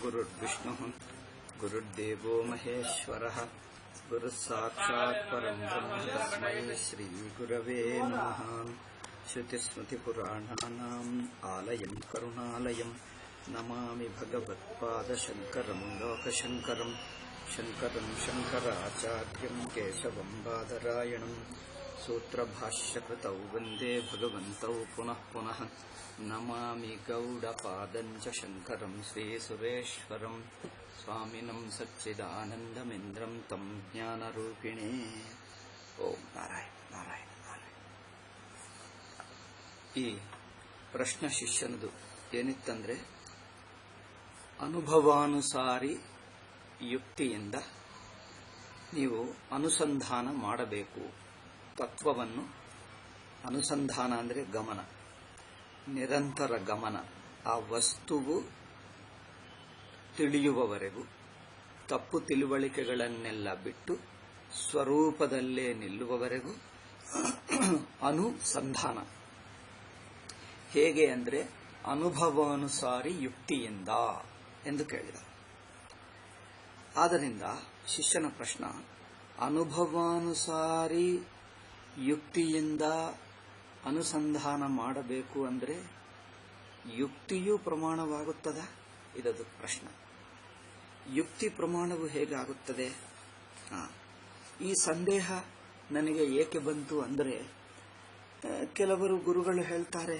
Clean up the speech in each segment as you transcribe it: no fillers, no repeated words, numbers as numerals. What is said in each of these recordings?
गुरुर्विष्णुः गुरुर्देवो महेश्वरः गुरुस्साक्षात् परं ब्रह्म तस्मै श्रीगुरवे नमः। श्रुतिस्मृतिपुराणानाम् आलयं करुणालयं नमामि भगवत्पादशङ्करं लोकशङ्करं शङ्करं शङ्कराचार्यं केशवं बादरायणं सूत्रभाष्यकृतौ वन्दे भगवन्तौ पुनः पुनः नमामि गौडपादं च शङ्करं श्रीसुरेश्वरं स्वामिनं सच्चिदानन्दमिन्द्रं तं ज्ञानरूपिणे। ಓಂ ನಾರಾಯಣ ನಾರಾಯಣ ನಾರಾಯಣ. ಈ ಪ್ರಶ್ನ ಶಿಷ್ಯನದು ಏನಿತ್ತಂದ್ರೆ, ಅನುಭವಾನುಸಾರಿ ಯುಕ್ತಿಯಿಂದ ನೀವು ಅನುಸಂಧಾನ ಮಾಡಬೇಕು. ತತ್ವವನ್ನು ಅನುಸಂಧಾನ ಅಂದರೆ ಗಮನ, ನಿರಂತರ ಗಮನ, ಆ ವಸ್ತುವು ತಿಳಿಯುವವರೆಗೂ ತಪ್ಪು ತಿಳುವಳಿಕೆಗಳನ್ನೆಲ್ಲ ಬಿಟ್ಟು ಸ್ವರೂಪದಲ್ಲೇ ನಿಲ್ಲುವವರೆಗೂ ಅನುಸಂಧಾನ. ಹೇಗೆ ಅಂದರೆ ಅನುಭವಾನುಸಾರಿ ಯುಕ್ತಿಯಿಂದ ಎಂದು ಕೇಳಿದ. ಆದ್ದರಿಂದ ಶಿಷ್ಯನ ಪ್ರಶ್ನ, ಅನುಭವಾನುಸಾರಿ ಯುಕ್ತಿಯಿಂದ ಅನುಸಂಧಾನ ಮಾಡಬೇಕು ಅಂದರೆ ಯುಕ್ತಿಯೂ ಪ್ರಮಾಣವಾಗುತ್ತದ? ಇದದು ಪ್ರಶ್ನೆ. ಯುಕ್ತಿ ಪ್ರಮಾಣವು ಹೇಗಾಗುತ್ತದೆ? ಈ ಸಂದೇಹ ನನಗೆ ಏಕೆ ಬಂತು ಅಂದರೆ, ಕೆಲವರು ಗುರುಗಳು ಹೇಳ್ತಾರೆ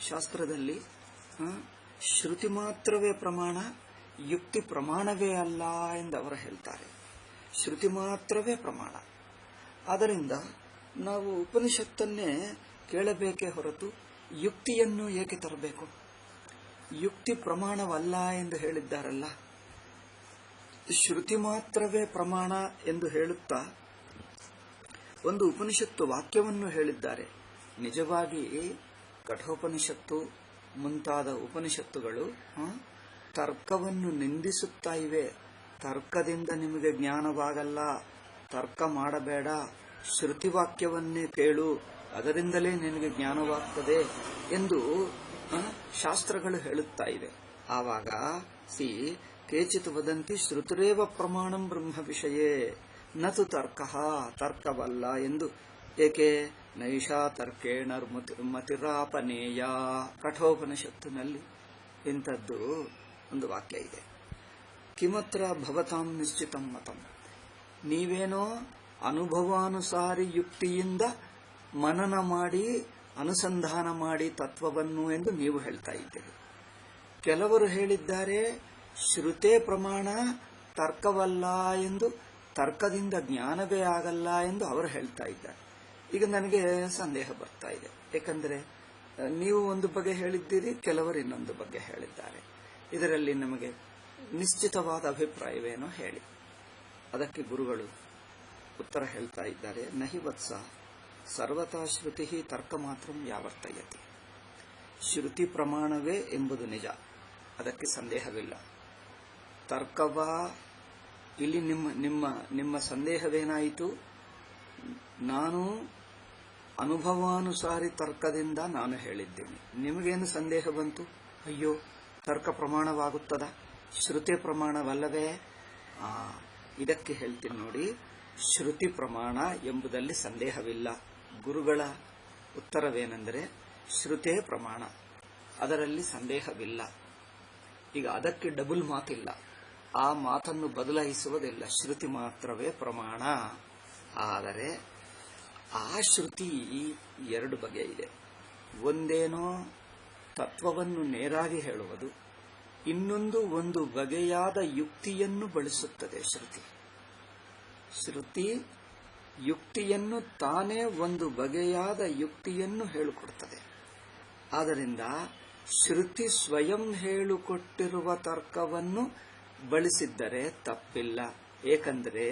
ಶಾಸ್ತ್ರದಲ್ಲಿ ಶ್ರುತಿ ಮಾತ್ರವೇ ಪ್ರಮಾಣ, ಯುಕ್ತಿ ಪ್ರಮಾಣವೇ ಅಲ್ಲ ಎಂದವರು ಹೇಳ್ತಾರೆ. ಶ್ರುತಿ ಮಾತ್ರವೇ ಪ್ರಮಾಣ. ಆದ್ದರಿಂದ ನಾವು ಉಪನಿಷತ್ತನ್ನೇ ಕೇಳಬೇಕೇ ಹೊರತು ಯುಕ್ತಿಯನ್ನು ಏಕೆ ತರಬೇಕು? ಯುಕ್ತಿ ಪ್ರಮಾಣವಲ್ಲ ಎಂದು ಹೇಳಿದ್ದಾರಲ್ಲ. ಶ್ರುತಿ ಮಾತ್ರವೇ ಪ್ರಮಾಣ ಎಂದು ಹೇಳುತ್ತಾ ಒಂದು ಉಪನಿಷತ್ತು ವಾಕ್ಯವನ್ನು ಹೇಳಿದ್ದಾರೆ. ನಿಜವಾಗಿ ಕಠೋಪನಿಷತ್ತು ಮುಂತಾದ ಉಪನಿಷತ್ತುಗಳು ತರ್ಕವನ್ನು ನಿಂದಿಸುತ್ತಾ ಇವೆ. ತರ್ಕದಿಂದ ನಿಮಗೆ ಜ್ಞಾನವಾಗಲ್ಲ, ತರ್ಕ ಮಾಡಬೇಡ, ಶ್ರುತಿ ವಾಕ್ಯವನ್ನೇ ಕೇಳು, ಅದರಿಂದಲೇ ನಿನಗೆ ಜ್ಞಾನವಾಗ್ತದೆ ಎಂದು ಶಾಸ್ತ್ರಗಳು ಹೇಳುತ್ತಾ ಇವೆ. ಆವಾಗ ಕೇಚಿತ್ ವದಂತಿ ಶ್ರುತಿರೇವ ಪ್ರಮಾಣಂ ಬ್ರಹ್ಮ ವಿಷಯೇ ನತು ತರ್ಕಃ, ತರ್ಕವಲ್ಲ ಎಂದು. ಏಕೆ? ನೈಷಾ ತರ್ಕೇಣ ಮತಿರಾಪನೇಯ. ಕಠೋಪನಿಷತ್ತಿನಲ್ಲಿ ಇಂಥದ್ದು ಒಂದು ವಾಕ್ಯ ಇದೆ. ಕಿಮತ್ರ ಭವತಾಂ ನಿಶ್ಚಿತಂ ಮತಂ. ನೀವೇನೋ ಅನುಭವಾನುಸಾರಿ ಯುಕ್ತಿಯಿಂದ ಮನನ ಮಾಡಿ ಅನುಸಂಧಾನ ಮಾಡಿ ತತ್ವವನ್ನು ಎಂದು ನೀವು ಹೇಳ್ತಾ ಇದ್ದೀರಿ. ಕೆಲವರು ಹೇಳಿದ್ದಾರೆ ಶ್ರುತೇ ಪ್ರಮಾಣ, ತರ್ಕವಲ್ಲ ಎಂದು, ತರ್ಕದಿಂದ ಜ್ಞಾನವೇ ಆಗಲ್ಲ ಎಂದು ಅವರು ಹೇಳ್ತಾ ಇದ್ದಾರೆ. ಈಗ ನನಗೆ ಸಂದೇಹ ಬರ್ತಾ ಇದೆ. ಏಕೆಂದರೆ ನೀವು ಒಂದು ಬಗ್ಗೆ ಹೇಳಿದ್ದೀರಿ, ಕೆಲವರು ಇನ್ನೊಂದು ಬಗ್ಗೆ ಹೇಳಿದ್ದಾರೆ. ಇದರಲ್ಲಿ ನಮಗೆ ನಿಶ್ಚಿತವಾದ ಅಭಿಪ್ರಾಯವೇನೋ ಹೇಳಿ. ಅದಕ್ಕೆ ಗುರುಗಳು ಉತ್ತರ ಹೇಳ್ತಾ ಇದ್ದಾರೆ. ನಹಿ ವತ್ಸ ಸರ್ವತಾ ಶ್ರುತಿ ತರ್ಕ ಮಾತ್ರ ಯಾವರ್ತಯತಿ. ಶ್ರುತಿ ಪ್ರಮಾಣವೇ ಎಂಬುದು ನಿಜ, ಅದಕ್ಕೆ ಸಂದೇಹವಿಲ್ಲ. ತರ್ಕವಾ? ಇಲ್ಲಿ ನಿಮ್ಮ ಸಂದೇಹವೇನಾಯಿತು? ನಾನು ಅನುಭವಾನುಸಾರಿ ತರ್ಕದಿಂದ ನಾನು ಹೇಳಿದ್ದೇನೆ. ನಿಮಗೇನು ಸಂದೇಹ ಬಂತು? ಅಯ್ಯೋ, ತರ್ಕ ಪ್ರಮಾಣವಾಗುತ್ತದ, ಶ್ರುತಿ ಪ್ರಮಾಣವಲ್ಲವೇ? ಇದಕ್ಕೆ ಹೇಳ್ತೀನಿ ನೋಡಿ. ಶ್ರುತಿ ಪ್ರಮಾಣ ಎಂಬುದಲ್ಲಿ ಸಂದೇಹವಿಲ್ಲ. ಗುರುಗಳ ಉತ್ತರವೇನೆಂದರೆ ಶ್ರುತೇ ಪ್ರಮಾಣ, ಅದರಲ್ಲಿ ಸಂದೇಹವಿಲ್ಲ. ಈಗ ಅದಕ್ಕೆ ಡಬಲ್ ಮಾತಿಲ್ಲ, ಆ ಮಾತನ್ನು ಬದಲಾಯಿಸುವುದಿಲ್ಲ. ಶ್ರುತಿ ಮಾತ್ರವೇ ಪ್ರಮಾಣ. ಆದರೆ ಆ ಶ್ರುತಿ ಎರಡು ಬಗೆ ಇದೆ. ಒಂದೇನೋ ತತ್ವವನ್ನು ನೇರಾಗಿ ಹೇಳುವುದು, ಇನ್ನೊಂದು ಒಂದು ಬಗೆಯಾದ ಯುಕ್ತಿಯನ್ನು ಬಳಸುತ್ತದೆ. ಶ್ರುತಿ ಯುಕ್ತಿಯನ್ನು ತಾನೇ ಒಂದು ಬಗೆಯಾದ ಯುಕ್ತಿಯನ್ನು ಹೇಳಿಕೊಡುತ್ತದೆ. ಆದ್ದರಿಂದ ಶ್ರುತಿ ಸ್ವಯಂ ಹೇಳಿಕೊಟ್ಟಿರುವ ತರ್ಕವನ್ನು ಬಳಸಿದ್ದರೆ ತಪ್ಪಿಲ್ಲ. ಏಕೆಂದರೆ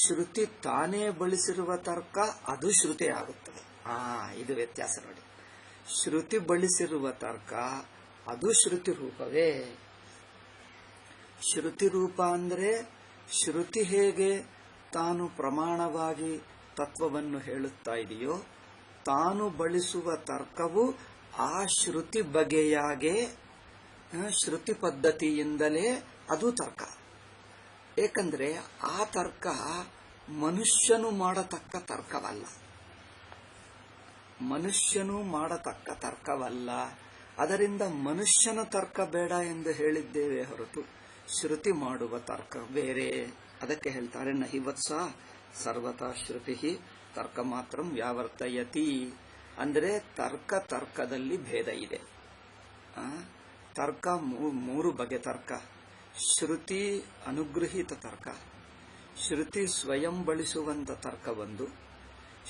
ಶ್ರುತಿ ತಾನೇ ಬಳಸಿರುವ ತರ್ಕ ಅದು ಶ್ರುತಿ ಆಗುತ್ತದೆ. ಇದು ವ್ಯತ್ಯಾಸ ನೋಡಿ. ಶ್ರುತಿ ಬಳಸಿರುವ ತರ್ಕ ಅದು ಶ್ರುತಿ ರೂಪವೇ. ಶ್ರುತಿ ರೂಪ ಅಂದರೆ ಶ್ರುತಿ ಹೇಗೆ ತಾನು ಪ್ರಮಾಣವಾಗಿ ತತ್ವವನ್ನು ಹೇಳುತ್ತಾ ಇದೆಯೋ, ತಾನು ಬಳಸುವ ತರ್ಕವು ಆ ಶ್ರುತಿ ಬಗೆಯಾಗೆ ಶ್ರುತಿ ಪದ್ಧತಿಯಿಂದಲೇ ಅದು ತರ್ಕ. ಏಕೆಂದರೆ ಆ ತರ್ಕ ಮನುಷ್ಯನು ಮಾಡತಕ್ಕ ತರ್ಕವಲ್ಲ. ಮನುಷ್ಯನು ಮಾಡತಕ್ಕ ತರ್ಕವಲ್ಲ. ಅದರಿಂದ ಮನುಷ್ಯನ ತರ್ಕ ಬೇಡ ಎಂದು ಹೇಳಿದ್ದೇವೆ ಹೊರತು ಶ್ರುತಿ ಮಾಡುವ ತರ್ಕ ಬೇರೆ. ಅದಕ್ಕೆ ಹೇಳ್ತಾರೆ ನಹಿವತ್ಸ ಸರ್ವತಾ ಶ್ರುತಿ ತರ್ಕ ಮಾತ್ರ ವ್ಯಾವರ್ತಯತಿ. ಅಂದರೆ ತರ್ಕದಲ್ಲಿ ಭೇದ ಇದೆ. ತರ್ಕ ಮೂರು ಬಗೆ ತರ್ಕ. ಶ್ರುತಿ ಅನುಗೃಹೀತ ತರ್ಕ, ಶ್ರುತಿ ಸ್ವಯಂ ಬಳಸುವಂತ ತರ್ಕ ಒಂದು,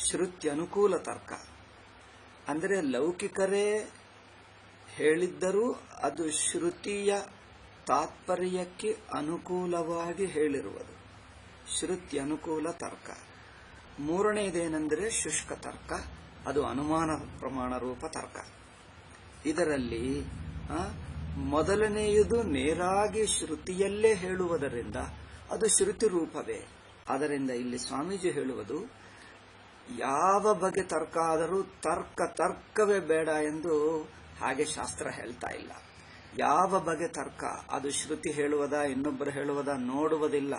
ಶ್ರುತ್ಯನುಕೂಲ ತರ್ಕ. ಅಂದರೆ ಲೌಕಿಕರೇ ಹೇಳಿದ್ದರೂ ಅದು ಶ್ರುತಿಯ ತಾತ್ಪರ್ಯಕ್ಕೆ ಅನುಕೂಲವಾಗಿ ಹೇಳಿರುವುದು ಶ್ರುತ್ಯನುಕೂಲ ತರ್ಕ. ಮೂರನೆಯದೇನೆಂದರೆ ಶುಷ್ಕ ತರ್ಕ, ಅದು ಅನುಮಾನ ಪ್ರಮಾಣ ರೂಪ ತರ್ಕ. ಇದರಲ್ಲಿ ಮೊದಲನೆಯದು ನೇರಾಗಿ ಶ್ರುತಿಯಲ್ಲೇ ಹೇಳುವುದರಿಂದ ಅದು ಶ್ರುತಿ ರೂಪವೇ. ಆದ್ದರಿಂದ ಇಲ್ಲಿ ಸ್ವಾಮೀಜಿ ಹೇಳುವುದು ಯಾವ ಬಗೆ ತರ್ಕ ಆದರೂ ತರ್ಕವೇ ಬೇಡ ಎಂದು ಹಾಗೆ ಶಾಸ್ತ್ರ ಹೇಳ್ತಾ ಇಲ್ಲ. ಯಾವ ಬಗೆ ತರ್ಕ, ಅದು ಶ್ರುತಿ ಹೇಳುವುದ ಇನ್ನೊಬ್ಬರು ಹೇಳುವುದ ನೋಡುವುದಿಲ್ಲ.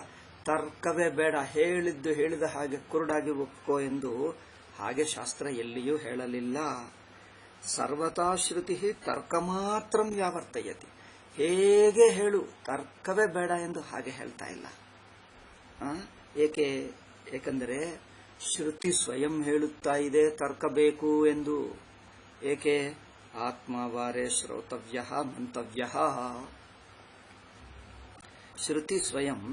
ತರ್ಕವೇ ಬೇಡ, ಹೇಳಿದ್ದು ಹೇಳಿದ ಹಾಗೆ ಕುರುಡಾಗಿ ಒಪ್ಕೋ ಎಂದು ಹಾಗೆ ಶಾಸ್ತ್ರ ಎಲ್ಲಿಯೂ ಹೇಳಲಿಲ್ಲ. ಸರ್ವತಾ ಶ್ರುತಿ ತರ್ಕ ಮಾತ್ರ ವ್ಯಾವರ್ತಯತಿ. ಹೇಗೆ ಹೇಳು, ತರ್ಕವೇ ಬೇಡ ಎಂದು ಹಾಗೆ ಹೇಳ್ತಾ ಇಲ್ಲ. ಏಕೆಂದರೆ ಶ್ರುತಿ ಸ್ವಯಂ ಹೇಳುತ್ತಾ ಇದೆ ತರ್ಕ ಬೇಕು ಎಂದು. ಏಕೆ? ಆತ್ಮವಾರೇ ಶ್ರೋತವ್ಯ ಮಂತವ್ಯ. ಶ್ರುತಿ ಸ್ವಯಂ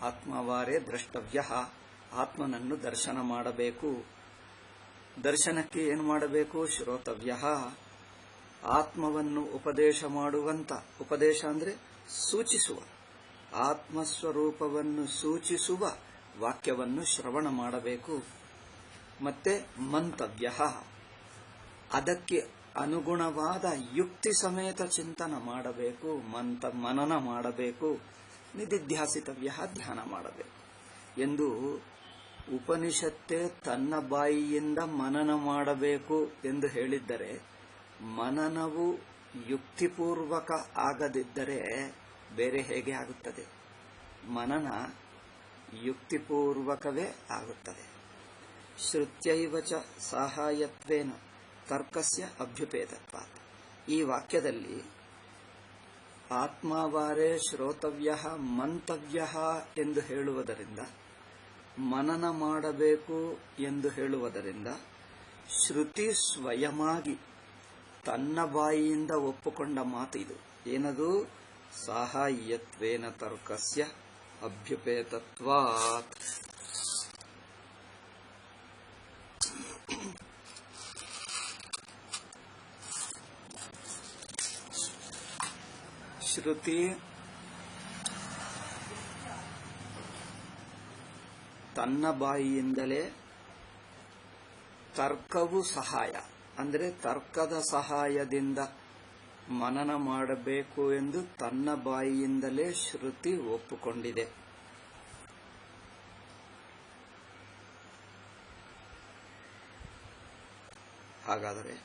ಆತ್ಮವಾರೇ ದ್ರಷ್ಟವ್ಯ, ಆತ್ಮನನ್ನು ದರ್ಶನ ಮಾಡಬೇಕು. ದರ್ಶನಕ್ಕೆ ಏನು ಮಾಡಬೇಕು? ಶ್ರೋತವ್ಯ, ಆತ್ಮವನ್ನು ಉಪದೇಶ ಮಾಡುವಂತ, ಉಪದೇಶ ಅಂದರೆ ಸೂಚಿಸುವ, ಆತ್ಮಸ್ವರೂಪವನ್ನು ಸೂಚಿಸುವ ವಾಕ್ಯವನ್ನು ಶ್ರವಣ ಮಾಡಬೇಕು. ಮತ್ತೆ ಮಂತವ್ಯ, ಅದಕ್ಕೆ ಅನುಗುಣವಾದ ಯುಕ್ತಿ ಸಮೇತ ಚಿಂತನ ಮಾಡಬೇಕು, ಮನನ ಮಾಡಬೇಕು. ನಿಧಿಧ್ಯಾಸಿತವ್ಯ, ಧ್ಯಾನ ಮಾಡಬೇಕು ಎಂದು ಉಪನಿಷತ್ತೇ ತನ್ನ ಬಾಯಿಯಿಂದ ಮನನ ಮಾಡಬೇಕು ಎಂದು ಹೇಳಿದ್ದರೆ, ಮನನವು ಯುಕ್ತಿಪೂರ್ವಕ ಆಗದಿದ್ದರೆ ಬೇರೆ ಹೇಗೆ ಆಗುತ್ತದೆ? ಮನನ ಯುಕ್ತಿಪೂರ್ವಕವೇ ಆಗುತ್ತದೆ. ಶ್ರುತ್ಯೈವ ಚ ಸಾಹಾಯತ್ವೇನ ತರ್ಕಸ್ಯ ಅಭ್ಯುಪೇತತ್ವಾತ್. ಈ ವಾಕ್ಯದಲ್ಲಿ ಆತ್ಮವಾರೇ ಶ್ರೋತವ್ಯ ಮಂತವ್ಯ ಎಂದು ಹೇಳುವುದರಿಂದ, ಮನನ ಮಾಡಬೇಕು ಎಂದು ಹೇಳುವುದರಿಂದ, ಶ್ರುತಿ ಸ್ವಯಮಾಗಿ ತನ್ನ ಬಾಯಿಯಿಂದ ಒಪ್ಪುಕೊಂಡ ಮಾತು ಇದು. ಏನದು? ಸಾಹಾಯ್ಯತ್ವೇನ ತರ್ಕಸ್ಯ ಅಭ್ಯುಪೇತತ್ವಾತ್. ಶ್ರುತಿ ತನ್ನ ಬಾಯಿಯಿಂದಲೇ, ತರ್ಕವು ಸಹಾಯ, ಅಂದರೆ ತರ್ಕದ ಸಹಾಯದಿಂದ ಮನನ ಮಾಡಬೇಕು ಎಂದು ತನ್ನ ಬಾಯಿಯಿಂದಲೇ ಶ್ರುತಿ ಒಪ್ಪುಕೊಂಡಿದೆ. ಹಾಗಾದರೆ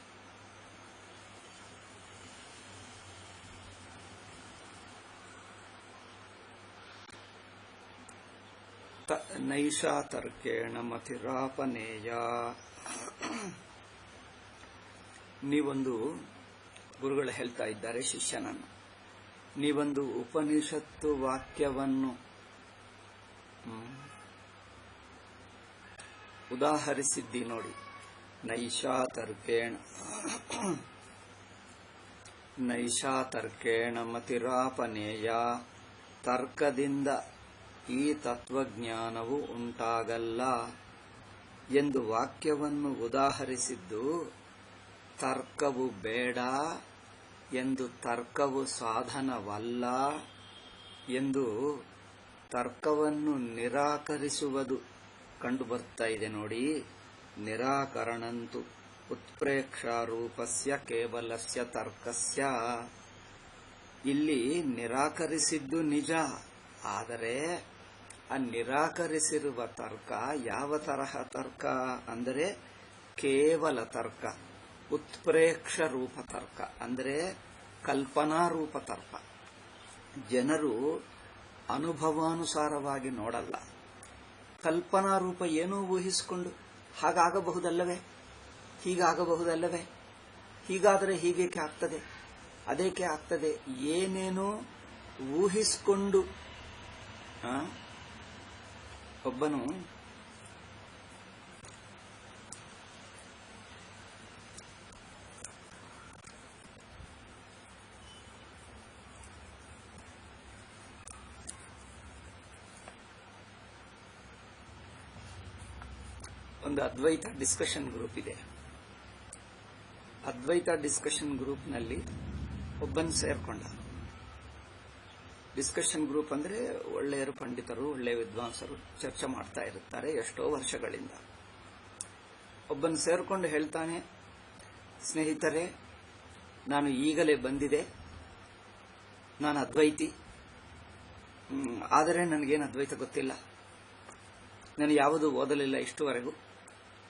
ನೈಷಾ ತರ್ಕೇಣ ಮತಿರಾಪನೇಯ. ನೀವೊಂದು, ಗುರುಗಳು ಹೇಳ್ತಾ ಇದ್ದಾರೆ ಶಿಷ್ಯನನ್ನು, ನೀವೊಂದು ಉಪನಿಷತ್ತು ವಾಕ್ಯವನ್ನು ಉದಾಹರಿಸಿದ್ದಿ ನೋಡಿ. ನೈಷಾ ತರ್ಕೇಣ ಮತಿರಾಪನೇಯ, ತರ್ಕದಿಂದ ಈ ತತ್ವಜ್ಞಾನವು ಉಂಟಾಗಲ್ಲ ಎಂದು ವಾಕ್ಯವನ್ನು ಉದಾಹರಿಸಿದ್ದು, ತರ್ಕವು ಬೇಡ ಎಂದು, ತರ್ಕವು ಸಾಧನವಲ್ಲ ಎಂದು ತರ್ಕವನ್ನು ನಿರಾಕರಿಸುವುದು ಕಂಡುಬರ್ತಾ ಇದೆ ನೋಡಿ. ನಿರಾಕರಣಂತು ಉತ್ಪ್ರೇಕ್ಷಾರೂಪಸ್ಯ ಕೇವಲಸ್ಯ ತರ್ಕಸ್ಯ. ಇಲ್ಲಿ ನಿರಾಕರಿಸಿದ್ದು ನಿಜ, ಆದರೆ ಆ ನಿರಾಕರಿಸಿರುವ ತರ್ಕ ಯಾವ ತರಹ ತರ್ಕ ಅಂದರೆ ಕೇವಲ ತರ್ಕ, ಉತ್ಪ್ರೇಕ್ಷ ರೂಪ ತರ್ಕ ಅಂದರೆ ಕಲ್ಪನಾ ರೂಪ ತರ್ಕ. ಜನರು ಅನುಭವಾನುಸಾರವಾಗಿ ನೋಡಲ್ಲ, ಕಲ್ಪನಾ ರೂಪ ಏನೋ ಊಹಿಸಿಕೊಂಡು ಹಾಗಾಗಬಹುದಲ್ಲವೇ, ಹೀಗಾಗಬಹುದಲ್ಲವೇ, ಹೀಗಾದರೆ ಹೀಗೇಕೆ ಆಗ್ತದೆ, ಅದೇಕೆ ಆಗ್ತದೆ, ಏನೇನೋ ಊಹಿಸಿಕೊಂಡು ಒಬ್ಬನು ಒಂದು ಅದ್ವೈತ ಡಿಸ್ಕಷನ್ ಗ್ರೂಪ್ ಇದೆ. ಅದ್ವೈತ ಡಿಸ್ಕಷನ್ ಗ್ರೂಪ್ನಲ್ಲಿ ಒಬ್ಬನು ಸೇರ್ಕೊಂಡ. ಡಿಸ್ಕಷನ್ ಗ್ರೂಪ್ ಅಂದ್ರೆ ಒಳ್ಳೆಯರು, ಪಂಡಿತರು, ಒಳ್ಳೆಯ ವಿದ್ವಾಂಸರು ಚರ್ಚೆ ಮಾಡ್ತಾ ಇರುತ್ತಾರೆ ಎಷ್ಟೋ ವರ್ಷಗಳಿಂದ. ಒಬ್ಬನು ಸೇರ್ಕೊಂಡು ಹೇಳ್ತಾನೆ, ಸ್ನೇಹಿತರೆ, ನಾನು ಈಗಲೇ ಬಂದಿದೆ, ನಾನು ಅದ್ವೈತಿ, ಆದರೆ ನನಗೇನು ಅದ್ವೈತ ಗೊತ್ತಿಲ್ಲ, ನಾನು ಯಾವುದೂ ಓದಲಿಲ್ಲ ಇಷ್ಟುವರೆಗೂ,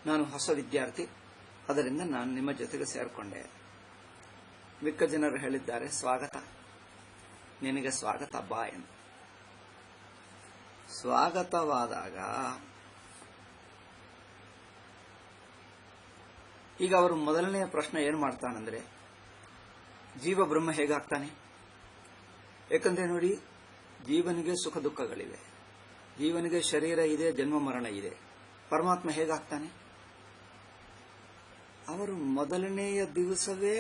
ನಾನು ಹೊಸ ವಿದ್ಯಾರ್ಥಿ, ಅದರಿಂದ ನಾನು ನಿಮ್ಮ ಜೊತೆಗೆ ಸೇರಿಕೊಂಡೆ. ಮಿಕ್ಕ ಜನರು ಹೇಳಿದ್ದಾರೆ, ಸ್ವಾಗತ, ನಿನಗೆ ಸ್ವಾಗತ ಬಾ ಎಂದು. ಸ್ವಾಗತವಾದಾಗ ಈಗ ಅವರು ಮೊದಲನೆಯ ಪ್ರಶ್ನೆ ಏನು ಮಾಡ್ತಾನಂದ್ರೆ, ಜೀವ ಬ್ರಹ್ಮ ಹೇಗಾಗ್ತಾನೆ? ಯಾಕಂದ್ರೆ ನೋಡಿ, ಜೀವನಿಗೆ ಸುಖ ದುಃಖಗಳಿವೆ, ಜೀವನಿಗೆ ಶರೀರ ಇದೆ, ಜನ್ಮ ಮರಣ ಇದೆ, ಪರಮಾತ್ಮ ಹೇಗಾಗ್ತಾನೆ? ಅವರು ಮೊದಲನೆಯ ದಿವಸವೇ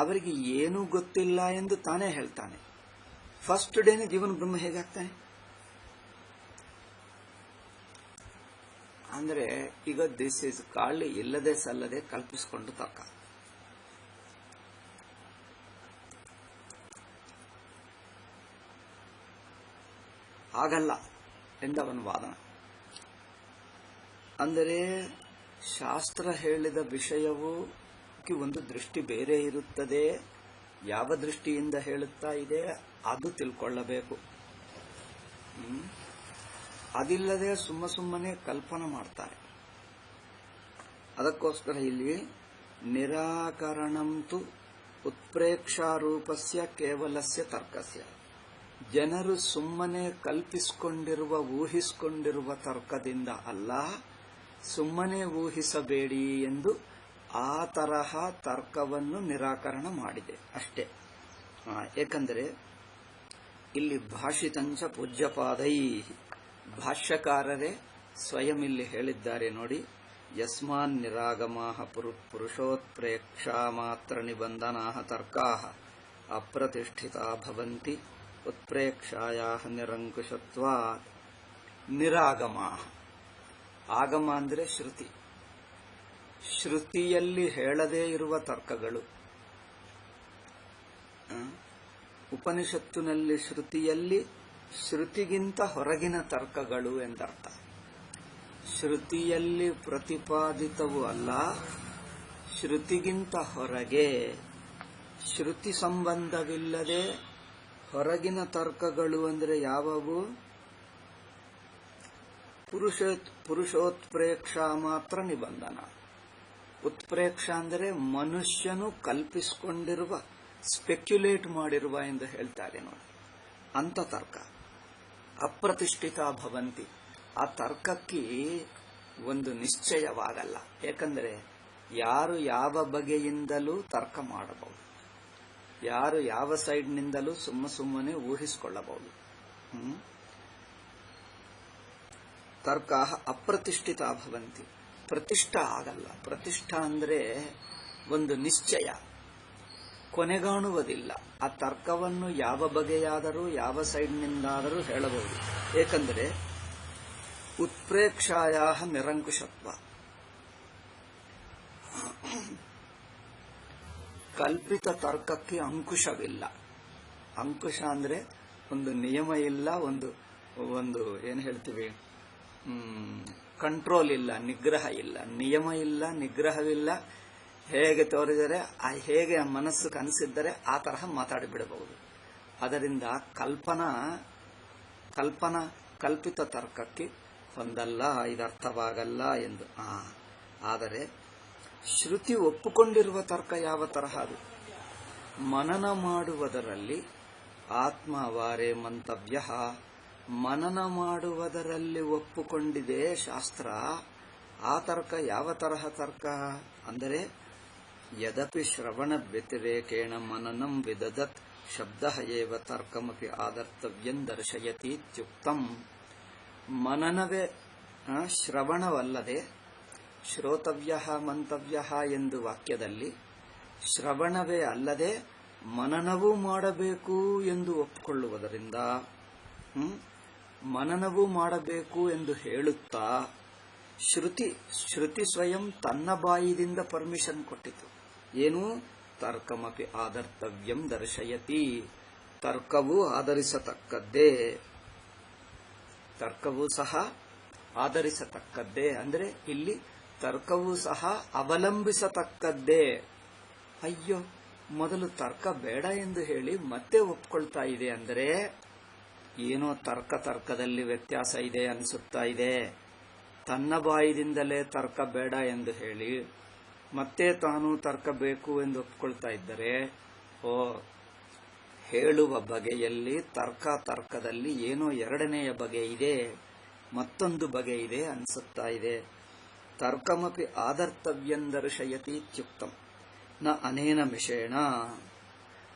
ಅವರಿಗೆ ಏನೂ ಗೊತ್ತಿಲ್ಲ ಎಂದು ತಾನೇ ಹೇಳ್ತಾನೆ. ಫಸ್ಟ್ ಡೇನೆ ಜೀವನ ಬ್ರಹ್ಮ ಹೇಗಾಗ್ತಾನೆ ಅಂದ್ರೆ, ಈಗ ದಿಸ್ ಇಸ್ ಕಾಳಿ ಇಲ್ಲದೆ ಸಲ್ಲದೆ ಕಲ್ಪಿಸಿಕೊಂಡು ತರ್ಕ. ಆಗಲ್ಲ ಎಂದವನ ವಾದನ. ಅಂದರೆ ಶಾಸ್ತ್ರ ಹೇಳಿದ ವಿಷಯವು ಒಂದು ದೃಷ್ಟಿ ಬೇರೆ ಇರುತ್ತದೆ, ಯಾವ ದೃಷ್ಟಿಯಿಂದ ಹೇಳುತ್ತಾ ಇದೆ ಅದು ತಿಳ್ಕೊಳ್ಳಬೇಕು. ಅದಿಲ್ಲದೆ ಸುಮ್ಮನೆ ಕಲ್ಪನೆ ಮಾಡ್ತಾರೆ. ಅದಕ್ಕೋಸ್ಕರ ಇಲ್ಲಿ ನಿರಾಕರಣಂತು ಉತ್ಪ್ರೇಕ್ಷಾರೂಪಸ್ಯ ಕೇವಲಸ್ಯ ತರ್ಕಸ್ಯ, ಜನರು ಸುಮ್ಮನೆ ಕಲ್ಪಿಸಿಕೊಂಡಿರುವ, ಊಹಿಸಿಕೊಂಡಿರುವ ತರ್ಕದಿಂದ ಅಲ್ಲ, ಸುಮ್ಮನೆ ಊಹಿಸಬೇಡಿ ಎಂದು ಆ ತರಹ ತರ್ಕವನ್ನು ನಿರಾಕರಣ ಮಾಡಿದೆ ಅಷ್ಟೇ. ಏಕೆಂದರೆ ಇಲ್ಲಿ ಭಾಷಿತಂಚ ಪೂಜ್ಯಪಾದೈ, ಭಾಷ್ಯಕಾರರೇ ಸ್ವಯಂ ಇಲ್ಲಿ ಹೇಳಿದ್ದಾರೆ ನೋಡಿ, ಯಸ್ಮಾನ್ ನಿರಾಗಮಾಃ ಪುರುಷೋತ್ಪ್ರೇಕ್ಷಾ ಮಾತ್ರ ನಿಬಂಧನಾಃ ತರ್ಕಾಃ ಅಪ್ರತಿಷ್ಠಿತಾ ಭವಂತಿ ಉತ್ಪ್ರೇಕ್ಷಾಯಾಃ ನಿರಂಕುಶತ್ವಾತ್. ನಿರಾಗಮಾಃ, ಆಗಮ ಅಂದರೆ ಶ್ರುತಿ, ಶ್ರುತಿಯಲ್ಲಿ ಹೇಳದೇ ಇರುವ ತರ್ಕಗಳು. ಉಪನಿಷತ್ತಿನಲ್ಲಿ ಶ್ರುತಿಯಲ್ಲಿ ಶ್ರುತಿಗಿಂತ ಹೊರಗಿನ ತರ್ಕಗಳು ಎಂದರ್ಥ. ಶ್ರುತಿಯಲ್ಲಿ ಪ್ರತಿಪಾದಿತವು ಅಲ್ಲ, ಶ್ರುತಿಗಿಂತ ಹೊರಗೆ, ಶ್ರುತಿ ಸಂಬಂಧವಿಲ್ಲದೆ ಹೊರಗಿನ ತರ್ಕಗಳು ಅಂದರೆ ಯಾವುವು? ಪುರುಷೋತ್ಪ್ರೇಕ್ಷಾ ಮಾತ್ರ ನಿಬಂಧನ. ಉತ್ಪ್ರೇಕ್ಷ ಅಂದರೆ ಮನುಷ್ಯನು ಕಲ್ಪಿಸಿಕೊಂಡಿರುವ, ಸ್ಪೆಕ್ಯುಲೇಟ್ ಮಾಡಿರುವ ಎಂದು ಹೇಳ್ತಾರೆ ನೋಡಿ, ಅಂತ ತರ್ಕ. ಅಪ್ರತಿಷ್ಠಿತ ಭವಂತಿ, ಆ ತರ್ಕಕ್ಕೆ ಒಂದು ನಿಶ್ಚಯವಾಗಲ್ಲ. ಏಕೆಂದರೆ ಯಾರು ಯಾವ ಬಗೆಯಿಂದಲೂ ತರ್ಕ ಮಾಡಬಹುದು, ಯಾರು ಯಾವ ಸೈಡ್ನಿಂದಲೂ ಸುಮ್ಮನೆ ಊಹಿಸಿಕೊಳ್ಳಬಹುದು. ತರ್ಕ ಅಪ್ರತಿಷ್ಠಿತ ಭವಂತಿ, ಪ್ರತಿಷ್ಠಾ ಆಗಲ್ಲ. ಪ್ರತಿಷ್ಠಾ ಅಂದರೆ ಒಂದು ನಿಶ್ಚಯ, ಕೊನೆಗಾಣುವುದಿಲ್ಲ. ಆ ತರ್ಕವನ್ನು ಯಾವ ಬಗೆಯಾದರೂ ಯಾವ ಸೈಡ್ನಿಂದಾದರೂ ಹೇಳಬಹುದು. ಏಕೆಂದರೆ ಉತ್ಪ್ರೇಕ್ಷಾಯಾಹ ನಿರಂಕುಶತ್ವ, ಕಲ್ಪಿತ ತರ್ಕಕ್ಕೆ ಅಂಕುಶವಿಲ್ಲ. ಅಂಕುಶ ಅಂದ್ರೆ ಒಂದು ನಿಯಮ ಇಲ್ಲ, ಒಂದು ಏನು ಹೇಳ್ತೀವಿ, ಕಂಟ್ರೋಲ್ ಇಲ್ಲ, ನಿಗ್ರಹ ಇಲ್ಲ, ನಿಯಮ ಇಲ್ಲ, ನಿಗ್ರಹವಿಲ್ಲ. ಹೇಗೆ ತೋರಿದರೆ, ಹೇಗೆ ಮನಸ್ಸು ಕನಸಿದ್ದರೆ ಆ ತರಹ ಮಾತಾಡಿಬಿಡಬಹುದು. ಅದರಿಂದ ಕಲ್ಪಿತ ತರ್ಕಕ್ಕೆ ಹೊಂದಲ್ಲ, ಇದರ್ಥವಾಗಲ್ಲ ಎಂದು. ಆದರೆ ಶ್ರುತಿ ಒಪ್ಪಿಕೊಂಡಿರುವ ತರ್ಕ ಯಾವ ತರಹ ಅದು? ಮನನ ಮಾಡುವುದರಲ್ಲಿ ಆತ್ಮವಾರೇ ಮಂತವ್ಯ, ಮನನ ಮಾಡುವುದರಲ್ಲಿ ಒಪ್ಪುಕೊಂಡಿದೆ ಶಾಸ್ತ್ರ. ಆ ತರ್ಕ ಯಾವ ತರಹ ತರ್ಕ ಅಂದರೆ, ಯದಪಿ ಶ್ರವಣ ವ್ಯತಿರೇಕೇಣ ಮನನಂ ವಿದದತ್ ಶಬ್ದ ಏವ ತರ್ಕಮಪಿ ಆದರ್ತವ್ಯಂ ದರ್ಶಯತಿ ಇತ್ಯುಕ್ತಂ. ಮನನವೇ ಶ್ರವಣವಲ್ಲದೆ, ಶ್ರೋತವ್ಯ ಮಂತವ್ಯ ಎಂದು ವಾಕ್ಯದಲ್ಲಿ ಶ್ರವಣವೇ ಅಲ್ಲದೆ ಮನನವೂ ಮಾಡಬೇಕು ಎಂದು ಒಪ್ಪಿಕೊಳ್ಳುವುದರಿಂದ, ಮನನವೂ ಮಾಡಬೇಕು ಎಂದು ಹೇಳುತ್ತಾ ಶ್ರುತಿ ಸ್ವಯಂ ತನ್ನ ಬಾಯಿದಿಂದ ಪರ್ಮಿಷನ್ ಕೊಟ್ಟಿತು. ಏನು? ತರ್ಕಮಪಿ ಆದರ್ತವ್ಯಂ ದರ್ಶಯತಿ. ತರ್ಕವೂ ಆಧರಿಸತಕ್ಕದ್ದೇ, ತರ್ಕವೂ ಸಹ ಆಧರಿಸತಕ್ಕದ್ದೇ. ಅಂದರೆ ಇಲ್ಲಿ ತರ್ಕವೂ ಸಹ ಅವಲಂಬಿಸತಕ್ಕದ್ದೇ. ಅಯ್ಯೋ, ಮೊದಲು ತರ್ಕ ಬೇಡ ಎಂದು ಹೇಳಿ ಮತ್ತೆ ಒಪ್ಕೊಳ್ತಾ ಇದೆ ಅಂದರೆ ಏನೋ ತರ್ಕದಲ್ಲಿ ವ್ಯತ್ಯಾಸ ಇದೆ ಅನಿಸುತ್ತಾ ಇದೆ. ತನ್ನ ಬಾಯಿದಿಂದಲೇ ತರ್ಕ ಬೇಡ ಎಂದು ಹೇಳಿ ಮತ್ತೆ ತಾನು ತರ್ಕ ಬೇಕು ಎಂದು ಒಪ್ಕೊಳ್ತಾ ಇದ್ದರೆ, ಹೇಳುವ ಬಗೆಯಲ್ಲಿ ತರ್ಕದಲ್ಲಿ ಏನೋ ಎರಡನೆಯ ಬಗೆ ಇದೆ, ಮತ್ತೊಂದು ಬಗೆ ಇದೆ ಅನಿಸುತ್ತಾ ಇದೆ. ತರ್ಕಮಪಿ ಆದರ್ತವ್ಯಂ ದರ್ಶಯತಿ ಇತ್ಯುಕ್ತಂ ನ ಅನೇನ ವಿಷೇಣ.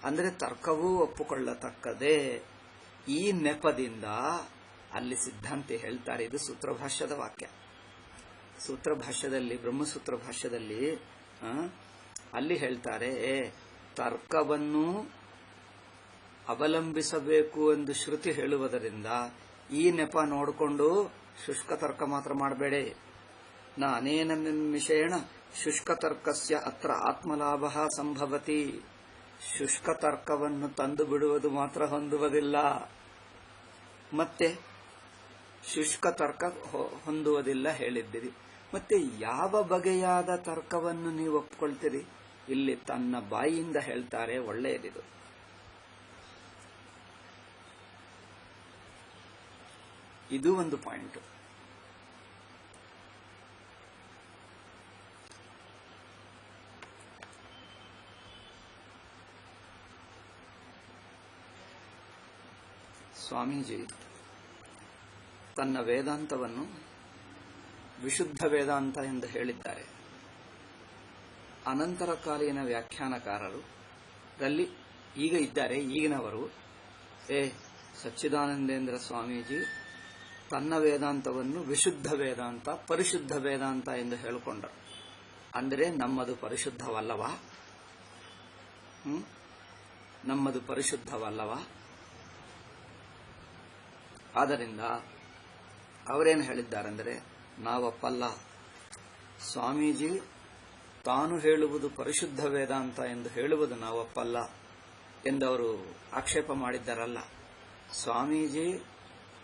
ಅಂದರೆ ತರ್ಕವೂ ಒಪ್ಪುಕೊಳ್ಳತಕ್ಕದೇ. ಈ ನೆಪದಿಂದ ಅಲ್ಲಿ ಸಿದ್ಧಾಂತಿ ಹೇಳ್ತಾರೆ, ಇದು ಸೂತ್ರಭಾಷ್ಯದ ವಾಕ್ಯ. ಸೂತ್ರಭಾಷ್ಯದಲ್ಲಿ, ಬ್ರಹ್ಮಸೂತ್ರ ಭಾಷ್ಯದಲ್ಲಿ ಅಲ್ಲಿ ಹೇಳ್ತಾರೆ, ತರ್ಕವನ್ನು ಅವಲಂಬಿಸಬೇಕು ಎಂದು ಶ್ರುತಿ ಹೇಳುವುದರಿಂದ ಈ ನೆಪ ನೋಡಿಕೊಂಡು ಶುಷ್ಕ ತರ್ಕ ಮಾತ್ರ ಮಾಡಬೇಡಿ. ನ ಅನೇನ ವಿಷೇಣ ಶುಷ್ಕ ತರ್ಕಸ್ಯ ಅತ್ರ ಆತ್ಮಲಾಭ ಸಂಭವತಿ. ಶುಷ್ಕ ತರ್ಕವನ್ನು ತಂದು ಬಿಡುವುದು ಮಾತ್ರ ಹೊಂದುವುದಿಲ್ಲ, ಮತ್ತೆ ಶುಷ್ಕ ತರ್ಕ ಹೊಂದುವುದಿಲ್ಲ ಹೇಳಿದ್ದೀರಿ. ಮತ್ತೆ ಯಾವ ಬಗೆಯಾದ ತರ್ಕವನ್ನು ನೀವು ಒಪ್ಕೊಳ್ತೀರಿ? ಇಲ್ಲಿ ತನ್ನ ಬಾಯಿಯಿಂದ ಹೇಳ್ತಾರೆ, ಒಳ್ಳೆಯದಿದು. ಇದು ಒಂದು ಪಾಯಿಂಟ್. ಸ್ವಾಮೀಜಿ ತನ್ನ ವೇದಾಂತವನ್ನು ವಿಶುದ್ಧ ವೇದಾಂತ ಎಂದು ಹೇಳಿದ್ದಾರೆ. ಅನಂತರ ಕಾಲೀನ ವ್ಯಾಖ್ಯಾನಕಾರರು ರಲ್ಲಿ ಈಗ ಇದ್ದಾರೆ, ಈಗಿನವರು ಸಚ್ಚಿದಾನಂದೇಂದ್ರ ಸ್ವಾಮೀಜಿ ತನ್ನ ವೇದಾಂತವನ್ನು ವಿಶುದ್ಧ ವೇದಾಂತ, ಪರಿಶುದ್ಧ ವೇದಾಂತ ಎಂದು ಹೇಳಿಕೊಂಡರು. ಅಂದರೆ ನಮ್ಮದು ಪರಿಶುದ್ಧವಲ್ಲವಾ? ನಮ್ಮದು ಪರಿಶುದ್ಧವಲ್ಲವಾ? ಆದ್ದರಿಂದ ಅವರೇನು ಹೇಳಿದ್ದಾರೆಂದರೆ, ನಾವಪ್ಪಲ್ಲ, ಸ್ವಾಮೀಜಿ ತಾನು ಹೇಳುವುದು ಪರಿಶುದ್ಧ ವೇದಾಂತ ಎಂದು ಹೇಳುವುದು ನಾವಪ್ಪಲ್ಲ ಎಂದವರು ಆಕ್ಷೇಪ ಮಾಡಿದ್ದಾರಲ್ಲ. ಸ್ವಾಮೀಜಿ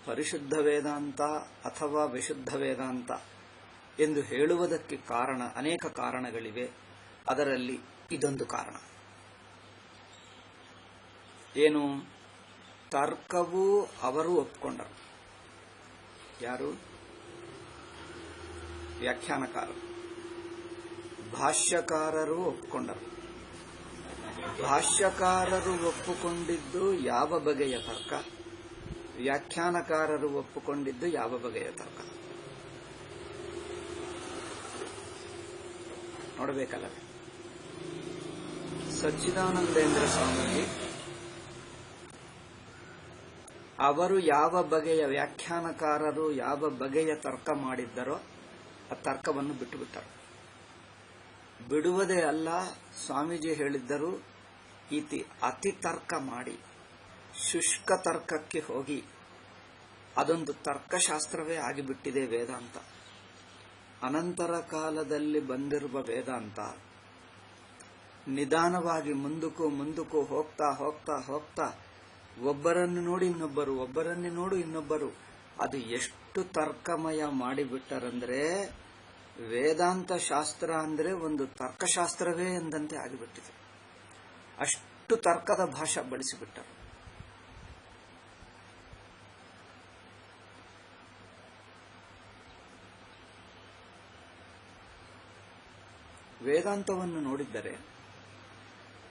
ಪರಿಶುದ್ಧ ವೇದಾಂತ ಅಥವಾ ವಿಶುದ್ಧ ವೇದಾಂತ ಎಂದು ಹೇಳುವುದಕ್ಕೆ ಕಾರಣ, ಅನೇಕ ಕಾರಣಗಳಿವೆ. ಅದರಲ್ಲಿ ಇದೊಂದು ಕಾರಣ. ಏನು? ತರ್ಕವೂ ಅವರು ಒಪ್ಪಿಕೊಂಡರು. ಯಾರು? ವ್ಯಾಖ್ಯಾನಕಾರರು. ಭಾಷ್ಯಕಾರರು ಒಪ್ಪಿಕೊಂಡರು. ಭಾಷ್ಯಕಾರರು ಒಪ್ಪಿಕೊಂಡಿದ್ದು ಯಾವ ಬಗೆಯ ತರ್ಕ? ವ್ಯಾಖ್ಯಾನಕಾರರು ಒಪ್ಪಿಕೊಂಡಿದ್ದು ಯಾವ ಬಗೆಯ ತರ್ಕ? ನೋಡಬೇಕಲ್ಲವೇ? ಸಚ್ಚಿದಾನಂದೇಂದ್ರ ಸ್ವಾಮೀಜಿ ಅವರು ಯಾವ ಬಗೆಯ ವ್ಯಾಖ್ಯಾನಕಾರರು ಯಾವ ಬಗೆಯ ತರ್ಕ ಮಾಡಿದ್ದರೋ ಆ ತರ್ಕವನ್ನು ಬಿಟ್ಟುಬಿಟ್ಟರು. ಬಿಡುವುದೇ ಅಲ್ಲ, ಸ್ವಾಮೀಜಿ ಹೇಳಿದ್ದರು, ಅತಿ ತರ್ಕ ಮಾಡಿ ಶುಷ್ಕ ತರ್ಕಕ್ಕೆ ಹೋಗಿ ಅದೊಂದು ತರ್ಕಶಾಸ್ತ್ರವೇ ಆಗಿಬಿಟ್ಟಿದೆ ವೇದಾಂತ. ಅನಂತರ ಕಾಲದಲ್ಲಿ ಬಂದಿರುವ ವೇದಾಂತ ನಿಧಾನವಾಗಿ ಮುಂದಕ್ಕೂ ಹೋಗ್ತಾ ಹೋಗ್ತಾ ಹೋಗ್ತಾ ಒಬ್ಬರನ್ನು ನೋಡಿ ಇನ್ನೊಬ್ಬರು, ಒಬ್ಬರನ್ನೇ ನೋಡು ಇನ್ನೊಬ್ಬರು, ಅದು ಎಷ್ಟು ತರ್ಕಮಯ ಮಾಡಿಬಿಟ್ಟರಂದ್ರೆ ವೇದಾಂತ ಶಾಸ್ತ್ರ ಅಂದ್ರೆ ಒಂದು ತರ್ಕಶಾಸ್ತ್ರವೇ ಎಂದಂತೆ ಆಗಿಬಿಟ್ಟಿದೆ. ಅಷ್ಟು ತರ್ಕದ ಭಾಷೆ ಬಳಸಿಬಿಟ್ಟರು. ವೇದಾಂತವನ್ನು ನೋಡಿದ್ದರೆ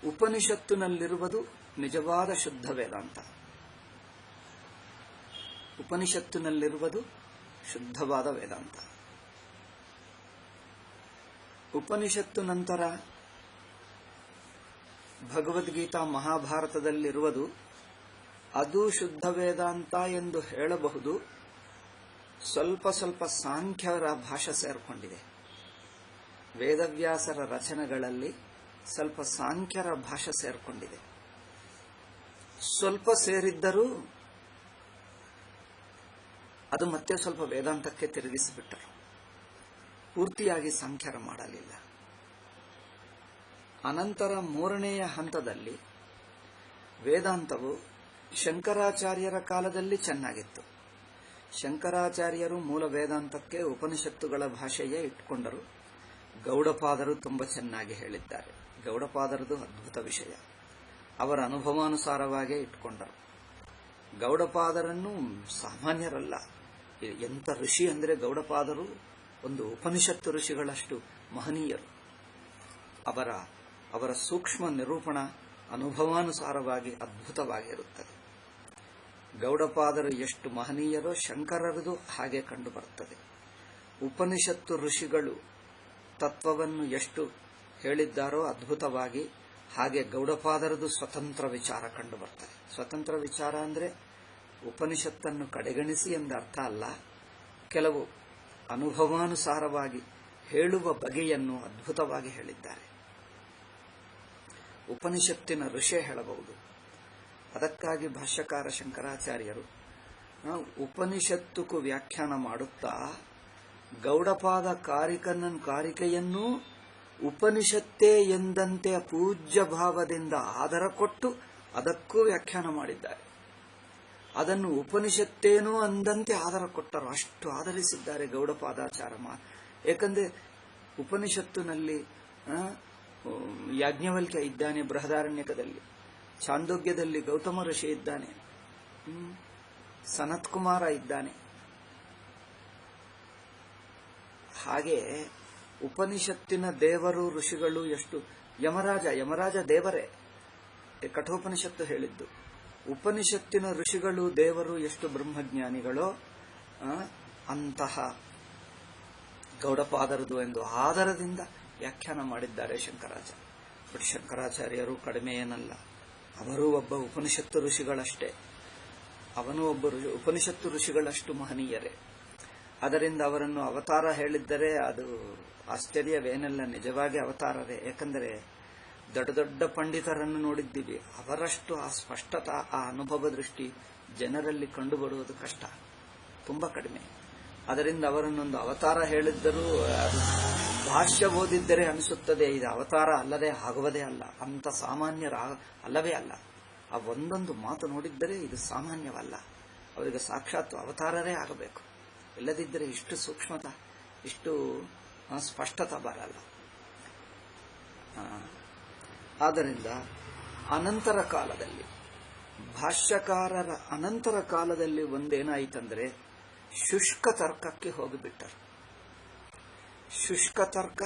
ಉಪನಿಷತ್ತಿನಲ್ಲಿರುವುದು ನಿಜವಾದ ಶುದ್ಧ ವೇದಾಂತ. ಉಪನಿಷತ್ತಿನಲ್ಲಿರುವುದು ಶುದ್ಧವಾದ ವೇದಾಂತ. ಉಪನಿಷತ್ತು ನಂತರ ಭಗವದ್ಗೀತಾ ಮಹಾಭಾರತದಲ್ಲಿರುವುದು ಅದು ಶುದ್ಧ ವೇದಾಂತ ಎಂದು ಹೇಳಬಹುದು. ಸ್ವಲ್ಪ ಸ್ವಲ್ಪ ಸಾಂಖ್ಯರ ಭಾಷೆ ಸೇರಿಕೊಂಡಿದೆ. ವೇದವ್ಯಾಸರ ರಚನೆಗಳಲ್ಲಿ ಸ್ವಲ್ಪ ಸಾಂಖ್ಯರ ಭಾಷೆ ಸೇರಿಕೊಂಡಿದೆ. ಸ್ವಲ್ಪ ಸೇರಿದ್ದರೂ ಅದು ಮತ್ತೆ ಸ್ವಲ್ಪ ವೇದಾಂತಕ್ಕೆ ತಿರುಗಿಸಿಬಿಟ್ಟರು. ಪೂರ್ತಿಯಾಗಿ ಸಾಂಖ್ಯರ ಮಾಡಲಿಲ್ಲ. ಅನಂತರ ಮೂರನೆಯ ಹಂತದಲ್ಲಿ ವೇದಾಂತವು ಶಂಕರಾಚಾರ್ಯರ ಕಾಲದಲ್ಲಿ ಚೆನ್ನಾಗಿತ್ತು. ಶಂಕರಾಚಾರ್ಯರು ಮೂಲ ವೇದಾಂತಕ್ಕೆ ಉಪನಿಷತ್ತುಗಳ ಭಾಷೆಯೇ ಇಟ್ಟುಕೊಂಡರು. ಗೌಡಪಾದರು ತುಂಬಾ ಚೆನ್ನಾಗಿ ಹೇಳಿದ್ದಾರೆ. ಗೌಡಪಾದರದು ಅದ್ಭುತ ವಿಷಯ. ಅವರ ಅನುಭವಾನುಸಾರವಾಗೇ ಇಟ್ಟುಕೊಂಡರು. ಗೌಡಪಾದರನ್ನು ಸಾಮಾನ್ಯರಲ್ಲ, ಎಂಥ ಋಷಿ ಅಂದರೆ ಗೌಡಪಾದರು ಒಂದು ಉಪನಿಷತ್ತು ಋಷಿಗಳಷ್ಟು ಮಹನೀಯರು. ಅವರ ಸೂಕ್ಷ್ಮ ನಿರೂಪಣ ಅನುಭವಾನುಸಾರವಾಗಿ ಅದ್ಭುತವಾಗಿರುತ್ತದೆ. ಗೌಡಪಾದರು ಎಷ್ಟು ಮಹನೀಯರೋ ಶಂಕರರದು ಹಾಗೆ ಕಂಡುಬರುತ್ತದೆ. ಉಪನಿಷತ್ತು ಋಷಿಗಳು ತತ್ವವನ್ನು ಎಷ್ಟು ಹೇಳಿದ್ದಾರೋ ಅದ್ಭುತವಾಗಿ, ಹಾಗೆ ಗೌಡಪಾದರದು ಸ್ವತಂತ್ರ ವಿಚಾರ ಕಂಡುಬರ್ತದೆ. ಸ್ವತಂತ್ರ ವಿಚಾರ ಅಂದರೆ ಉಪನಿಷತ್ತನ್ನು ಕಡೆಗಣಿಸಿ ಎಂದರ್ಥ ಅಲ್ಲ. ಕೆಲವು ಅನುಭವಾನುಸಾರವಾಗಿ ಹೇಳುವ ಬಗೆಯನ್ನು ಅದ್ಭುತವಾಗಿ ಹೇಳಿದ್ದಾರೆ. ಉಪನಿಷತ್ತಿನ ಋಷಿ ಹೇಳಬಹುದು. ಅದಕ್ಕಾಗಿ ಭಾಷ್ಯಕಾರ ಶಂಕರಾಚಾರ್ಯರು ಉಪನಿಷತ್ತುಕು ವ್ಯಾಖ್ಯಾನ ಮಾಡುತ್ತಾ ಗೌಡಪಾದ ಕಾರಿಕೆಯನ್ನು ಉಪನಿಷತ್ತೇ ಎಂದಂತೆ ಪೂಜ್ಯ ಭಾವದಿಂದ ಆದರ ಕೊಟ್ಟು ಅದಕ್ಕೂ ವ್ಯಾಖ್ಯಾನ ಮಾಡಿದ್ದಾರೆ. ಅದನ್ನು ಉಪನಿಷತ್ತೇನೋ ಅಂದಂತೆ ಆದರ ಕೊಟ್ಟರು. ಅಷ್ಟು ಆಧರಿಸಿದ್ದಾರೆ ಗೌಡಪಾದಾಚಾರ. ಏಕೆಂದರೆ ಉಪನಿಷತ್ತಿನಲ್ಲಿ ಯಾಜ್ಞವಲ್ಕ್ಯ ಇದ್ದಾನೆ, ಬೃಹದಾರಣ್ಯಕದಲ್ಲಿ ಛಾಂದೋಗ್ಯದಲ್ಲಿ ಗೌತಮ ಋಷಿ ಇದ್ದಾನೆ, ಸನತ್ ಕುಮಾರ ಇದ್ದಾನೆ. ಹಾಗೆ ಉಪನಿಷತ್ತಿನ ದೇವರು ಋಷಿಗಳು ಎಷ್ಟು. ಯಮರಾಜ ದೇವರೇ, ಕಠೋಪನಿಷತ್ತು ಹೇಳಿದ್ದು. ಉಪನಿಷತ್ತಿನ ಋಷಿಗಳು ದೇವರು ಎಷ್ಟು ಬ್ರಹ್ಮಜ್ಞಾನಿಗಳೋ ಅಂತಹ ಗೌಡಪಾದರದು ಎಂದು ಆದರದಿಂದ ವ್ಯಾಖ್ಯಾನ ಮಾಡಿದ್ದಾರೆ ಶಂಕರಾಚಾರ್ಯ. ಬಟ್ ಶಂಕರಾಚಾರ್ಯರು ಕಡಿಮೆ ಏನಲ್ಲ, ಅವರೂ ಒಬ್ಬ ಉಪನಿಷತ್ತು ಋಷಿಗಳಷ್ಟೇ. ಅವನು ಒಬ್ಬ ಉಪನಿಷತ್ತು ಋಷಿಗಳಷ್ಟು ಮಹನೀಯರೇ. ಅದರಿಂದ ಅವರನ್ನು ಅವತಾರ ಹೇಳಿದ್ದರೆ ಅದು ಆಶ್ಚರ್ಯವೇನಲ್ಲ, ನಿಜವಾಗಿ ಅವತಾರರೇ. ಏಕೆಂದರೆ ದೊಡ್ಡ ದೊಡ್ಡ ಪಂಡಿತರನ್ನು ನೋಡಿದ್ದೀವಿ, ಅವರಷ್ಟು ಆ ಸ್ಪಷ್ಟತಾ, ಆ ಅನುಭವ ದೃಷ್ಟಿ ಜನರಲ್ಲಿ ಕಂಡುಬರುವುದು ಕಷ್ಟ, ತುಂಬಾ ಕಡಿಮೆ. ಅದರಿಂದ ಅವರನ್ನೊಂದು ಅವತಾರ ಹೇಳಿದ್ದರೂ ಅದು ಭಾಷ್ಯ ಓದಿದ್ದರೆ ಅನಿಸುತ್ತದೆ ಇದು ಅವತಾರ ಅಲ್ಲದೆ ಆಗುವುದೇ ಅಲ್ಲ, ಅಂತ ಸಾಮಾನ್ಯರ ಅಲ್ಲವೇ ಅಲ್ಲ. ಆ ಒಂದೊಂದು ಮಾತು ನೋಡಿದ್ದರೆ ಇದು ಸಾಮಾನ್ಯವಲ್ಲ, ಅವರಿಗೆ ಸಾಕ್ಷಾತ್ ಅವತಾರರೇ ಆಗಬೇಕು. ಇಲ್ಲದಿದ್ದರೆ ಇಷ್ಟು ಸೂಕ್ಷ್ಮತ, ಇಷ್ಟು ಸ್ಪಷ್ಟತ ಬರಲ್ಲ. ಆದ್ದರಿಂದ ಅನಂತರ ಕಾಲದಲ್ಲಿ, ಭಾಷ್ಯಕಾರರ ಅನಂತರ ಕಾಲದಲ್ಲಿ ಒಂದೇನಾಯಿತಂದ್ರೆ ಶುಷ್ಕ ತರ್ಕಕ್ಕೆ ಹೋಗಿಬಿಟ್ಟರು. ಶುಷ್ಕ ತರ್ಕ,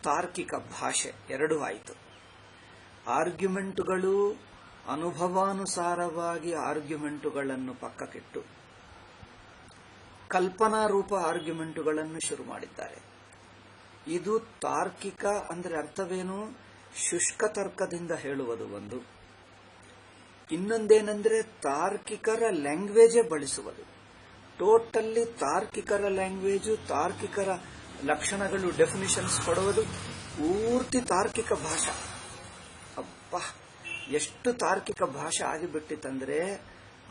ತಾರ್ಕಿಕ ಭಾಷೆ ಎರಡೂ ಆಯಿತು. ಆರ್ಗ್ಯುಮೆಂಟುಗಳು ಅನುಭವಾನುಸಾರವಾಗಿ ಆರ್ಗ್ಯುಮೆಂಟುಗಳನ್ನು ಪಕ್ಕಕ್ಕಿಟ್ಟು ಕಲ್ಪನಾ ರೂಪ ಆರ್ಗ್ಯುಮೆಂಟುಗಳನ್ನು ಶುರು ಮಾಡಿದ್ದಾರೆ. ಇದು ತಾರ್ಕಿಕ ಅಂದರೆ ಅರ್ಥವೇನು? ಶುಷ್ಕ ತರ್ಕದಿಂದ ಹೇಳುವುದು ಒಂದು. ಇನ್ನೊಂದೇನೆಂದ್ರೆ ತಾರ್ಕಿಕರ ಲ್ಯಾಂಗ್ವೇಜೇ ಬಳಸುವುದು. ಟೋಟಲ್ಲಿ ತಾರ್ಕಿಕರ ಲ್ಯಾಂಗ್ವೇಜು, ತಾರ್ಕಿಕರ ಲಕ್ಷಣಗಳು, ಡೆಫಿನಿಷನ್ಸ್ ಕೊಡುವುದು ಪೂರ್ತಿ ತಾರ್ಕಿಕ ಭಾಷೆ. ಅಪ್ಪ, ಎಷ್ಟು ತಾರ್ಕಿಕ ಭಾಷೆ ಆಗಿಬಿಟ್ಟಿತಂದ್ರೆ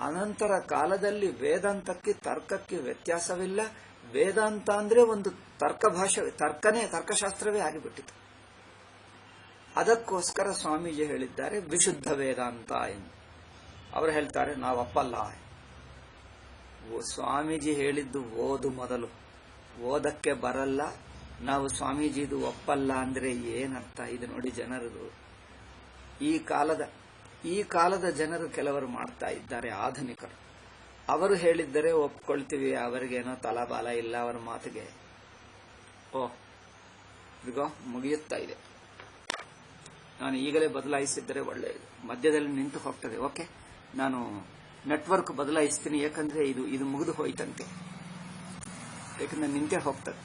ಅನಂತರ ಕಾಲದಲ್ಲಿ ವೇದಾಂತಕ್ಕೆ ತರ್ಕಕ್ಕೆ ವ್ಯತ್ಯಾಸವಿಲ್ಲ. ವೇದಾಂತ ಅಂದ್ರೆ ಒಂದು ತರ್ಕ ಭಾಷೆ, ತರ್ಕಶಾಸ್ತ್ರವೇ ಆಗಿಬಿಟ್ಟಿತು. ಅದಕ್ಕೋಸ್ಕರ ಸ್ವಾಮೀಜಿ ಹೇಳಿದ್ದಾರೆ ವಿಶುದ್ಧ ವೇದಾಂತ ಎಂದು. ಅವರು ಹೇಳ್ತಾರೆ ನಾವಪ್ಪಲ್ಲ. ಸ್ವಾಮೀಜಿ ಹೇಳಿದ್ದು ಓದು ಮೊದಲು, ಓದಕ್ಕೆ ಬರಲ್ಲ, ನಾವು ಸ್ವಾಮೀಜಿದು ಒಪ್ಪಲ್ಲ ಅಂದ್ರೆ ಏನರ್ಥ? ಇದು ನೋಡಿ ಜನರದು. ಈ ಕಾಲದ ಜನರು ಕೆಲವರು ಮಾಡ್ತಾ ಇದ್ದಾರೆ, ಆಧುನಿಕರು. ಅವರು ಹೇಳಿದ್ದರೆ ಒಪ್ಕೊಳ್ತೀವಿ, ಅವರಿಗೇನೋ ತಲಾಬಾಲ ಇಲ್ಲ ಅವರ ಮಾತಿಗೆ. ಈಗ ಮುಗಿಯುತ್ತಾ ಇದೆ. ನಾನು ಈಗಲೇ ಬದಲಾಯಿಸಿದ್ದರೆ ಒಳ್ಳೆಯದು. ಮಧ್ಯದಲ್ಲಿ ನಿಂತು ಹೋಗ್ತದೆ. ಓಕೆ, ನಾನು ನೆಟ್ವರ್ಕ್ ಬದಲಾಯಿಸ್ತೀನಿ. ಯಾಕಂದ್ರೆ ಇದು ಮುಗಿದು ಹೋಯ್ತಂತೆ. ಯಾಕಂದ್ರೆ ನಿಂತೇ ಹೋಗ್ತದೆ.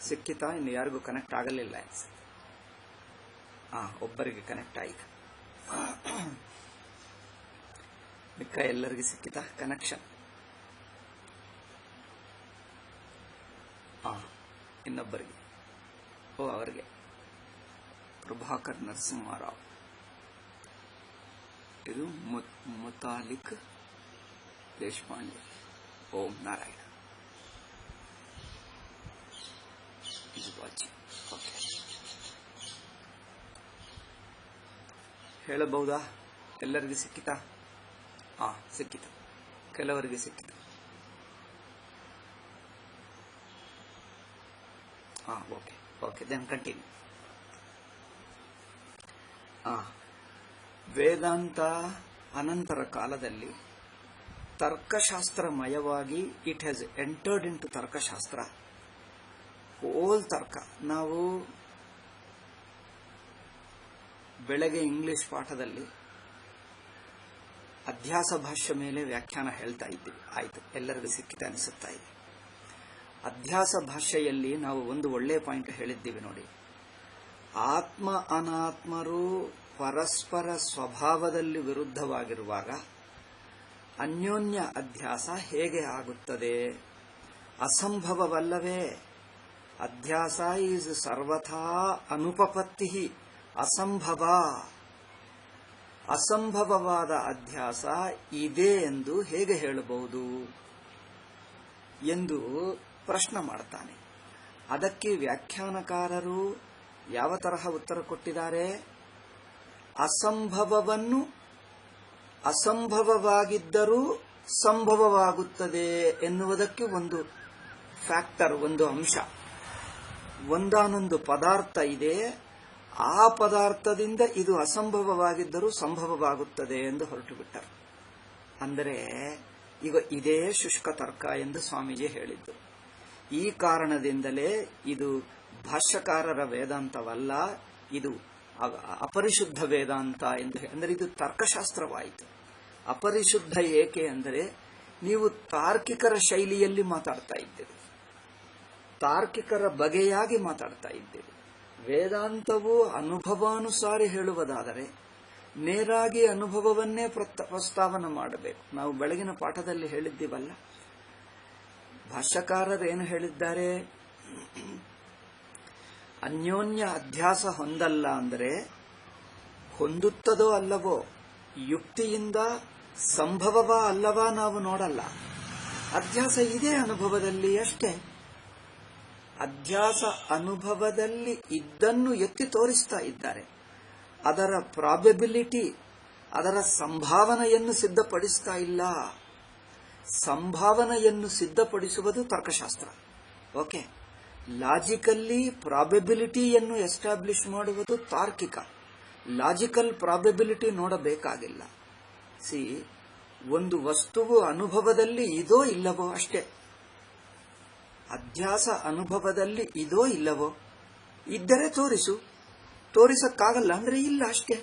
ಸಿಕ್ಕಿತಾ? ಇನ್ನು ಯಾರಿಗೂ ಕನೆಕ್ಟ್ ಆಗಲಿಲ್ಲ. ಒಬ್ಬರಿಗೆ ಕನೆಕ್ಟ್ ಆಯಿತು. ಮಿಕ್ಕ ಎಲ್ಲರಿಗೆ ಸಿಕ್ಕಿತಾ ಕನೆಕ್ಷನ್? ಇನ್ನೊಬ್ಬರಿಗೆ ಅವರಿಗೆ ಪ್ರಭಾಕರ್ ನರಸಿಂಹರಾವ್, ಇದು ಮುತಾಲಿಕ್ ದೇಶಪಾಂಡೆ. ಓಂ ನಾರಾಯಣ. ಹೇಳಬಹುದಾ? ಎಲ್ಲರಿಗೂ ಸಿಕ್ಕಿತಾ? ಸಿಕ್ಕಿತು. ಕೆಲವರಿಗೆ ಸಿಕ್ಕಿತು. Okay then continue. ವೇದಾಂತ ಅನಂತರ ಕಾಲದಲ್ಲಿ ತರ್ಕಶಾಸ್ತ್ರಮಯವಾಗಿ it has entered into ತರ್ಕಶಾಸ್ತ್ರ. ಹೋಲ್ ತರ್ಕ. ನಾವು ಬೆಳಗ್ಗೆ ಇಂಗ್ಲಿಷ್ ಪಾಠದಲ್ಲಿ ಅಧ್ಯಾಸ ಭಾಷ್ಯ ಮೇಲೆ ವ್ಯಾಖ್ಯಾನ ಹೇಳ್ತಾ ಇದ್ದೀವಿ. ಆಯ್ತು, ಎಲ್ಲರಿಗೂ ಸಿಕ್ಕಿತ ಅನಿಸುತ್ತಾ ಇದೆ. ಅಧ್ಯಾಸ ಭಾಷೆಯಲ್ಲಿ ನಾವು ಒಂದು ಒಳ್ಳೆಯ ಪಾಯಿಂಟ್ ಹೇಳಿದ್ದೀವಿ ನೋಡಿ. ಆತ್ಮ ಅನಾತ್ಮರು ಪರಸ್ಪರ ಸ್ವಭಾವದಲ್ಲಿ ವಿರುದ್ಧವಾಗಿರುವಾಗ ಅನ್ಯೋನ್ಯ ಅಧ್ಯಾಸ ಹೇಗೆ ಆಗುತ್ತದೆ? ಅಸಂಭವವಲ್ಲವೇ? ಅಧ್ಯಾಸ ಈಸ್ ಸರ್ವಥಾ ಅನುಪಪತ್ತಿ, ಅಸಂಭವ. ಅಸಂಭವವಾದ ಅಧ್ಯಾಸ ಇದೆ ಎಂದು ಹೇಗೆ ಹೇಳಬಹುದು ಎಂದು ಪ್ರಶ್ನೆ ಮಾಡ್ತಾನೆ. ಅದಕ್ಕೆ ವ್ಯಾಖ್ಯಾನಕಾರರು ಯಾವ ತರಹ ಉತ್ತರ ಕೊಟ್ಟಿದ್ದಾರೆ? ಅಸಂಭವವನ್ನು ಅಸಂಭವವಾಗಿದ್ದರೂ ಸಂಭವವಾಗುತ್ತದೆ ಎನ್ನುವುದಕ್ಕೆ ಒಂದು ಫ್ಯಾಕ್ಟರ್, ಒಂದು ಅಂಶ. ಒಂದಾನೊಂದು ಪದಾರ್ಥ ಇದೆ, ಆ ಪದಾರ್ಥದಿಂದ ಇದು ಅಸಂಭವವಾಗಿದ್ದರೂ ಸಂಭವವಾಗುತ್ತದೆ ಎಂದು ಹೊರಟು ಬಿಟ್ಟರು. ಅಂದರೆ ಈಗ ಇದೇ ಶುಷ್ಕ ತರ್ಕ ಎಂದು ಸ್ವಾಮೀಜಿ ಹೇಳಿದ್ದು. ಈ ಕಾರಣದಿಂದಲೇ ಇದು ಭಾಷ್ಯಕಾರರ ವೇದಾಂತವಲ್ಲ, ಇದು ಅಪರಿಶುದ್ಧ ವೇದಾಂತ ಎಂದು. ಅಂದರೆ ಇದು ತರ್ಕಶಾಸ್ತ್ರವಾಯಿತು. ಅಪರಿಶುದ್ಧ ಏಕೆ ಅಂದರೆ ನೀವು ತಾರ್ಕಿಕರ ಶೈಲಿಯಲ್ಲಿ ಮಾತಾಡ್ತಾ ಇದ್ದೀರಿ, ತಾರ್ಕಿಕರ ಬಗೆಯಾಗಿ ಮಾತಾಡ್ತಾ ಇದ್ದೀರಿ. ವೇದಾಂತವು ಅನುಭವಾನುಸಾರಿ ಹೇಳುವುದಾದರೆ ನೇರಾಗಿ ಅನುಭವವನ್ನೇ ಪ್ರಸ್ತಾವನೆ ಮಾಡಬೇಕು. ನಾವು ಬೆಳಗಿನ ಪಾಠದಲ್ಲಿ ಹೇಳಿದ್ದೀವಲ್ಲ, ಭಾಷ್ಯಕಾರರು ಏನು ಹೇಳಿದ್ದಾರೆ? ಅನ್ಯೋನ್ಯ ಅಧ್ಯಾಸ ಹೊಂದಲ್ಲ ಅಂದರೆ ಹೊಂದುತ್ತದೋ ಅಲ್ಲವೋ, ಯುಕ್ತಿಯಿಂದ ಸಂಭವವಾ ಅಲ್ಲವಾ ನಾವು ನೋಡಲ್ಲ. ಅಧ್ಯಾಸ ಇದೆ ಅನುಭವದಲ್ಲಿ ಅಷ್ಟೇ. ಅಧ್ಯಾಸ ಅನುಭವದಲ್ಲಿ ಇದ್ದನ್ನು ಎತ್ತಿ ತೋರಿಸ್ತಾ ಇದ್ದಾರೆ. ಅದರ ಪ್ರಾಬಬಿಲಿಟಿ, ಅದರ ಸಂಭಾವನೆಯನ್ನು ಸಿದ್ಧಪಡಿಸ್ತಾ ಇಲ್ಲ. ಸಂಭಾವನೆಯನ್ನು ಸಿದ್ಧಪಡಿಸುವುದು ತರ್ಕಶಾಸ್ತ್ರ. ಓಕೆ, ಲಾಜಿಕಲ್ಲಿ ಪ್ರಾಬಬಿಲಿಟಿಯನ್ನು ಎಸ್ಟಾಬ್ಲಿಷ್ ಮಾಡುವುದು ತಾರ್ಕಿಕ. ಲಾಜಿಕಲ್ ಪ್ರಾಬಬಿಲಿಟಿ ನೋಡಬೇಕಾಗಿಲ್ಲ. ಒಂದು ವಸ್ತುವು ಅನುಭವದಲ್ಲಿ ಇದೋ ಇಲ್ಲವೋ ಅಷ್ಟೇ. ಅಧ್ಯಾಸ ಅನುಭವದಲ್ಲಿ ಇದೋ ಇಲ್ಲವೋ, ಇದ್ದರೆ ತೋರಿಸು, ತೋರಿಸಕ್ಕಾಗಲ್ಲ ಅಂದ್ರೆ ಇಲ್ಲ ಅಷ್ಟೇ.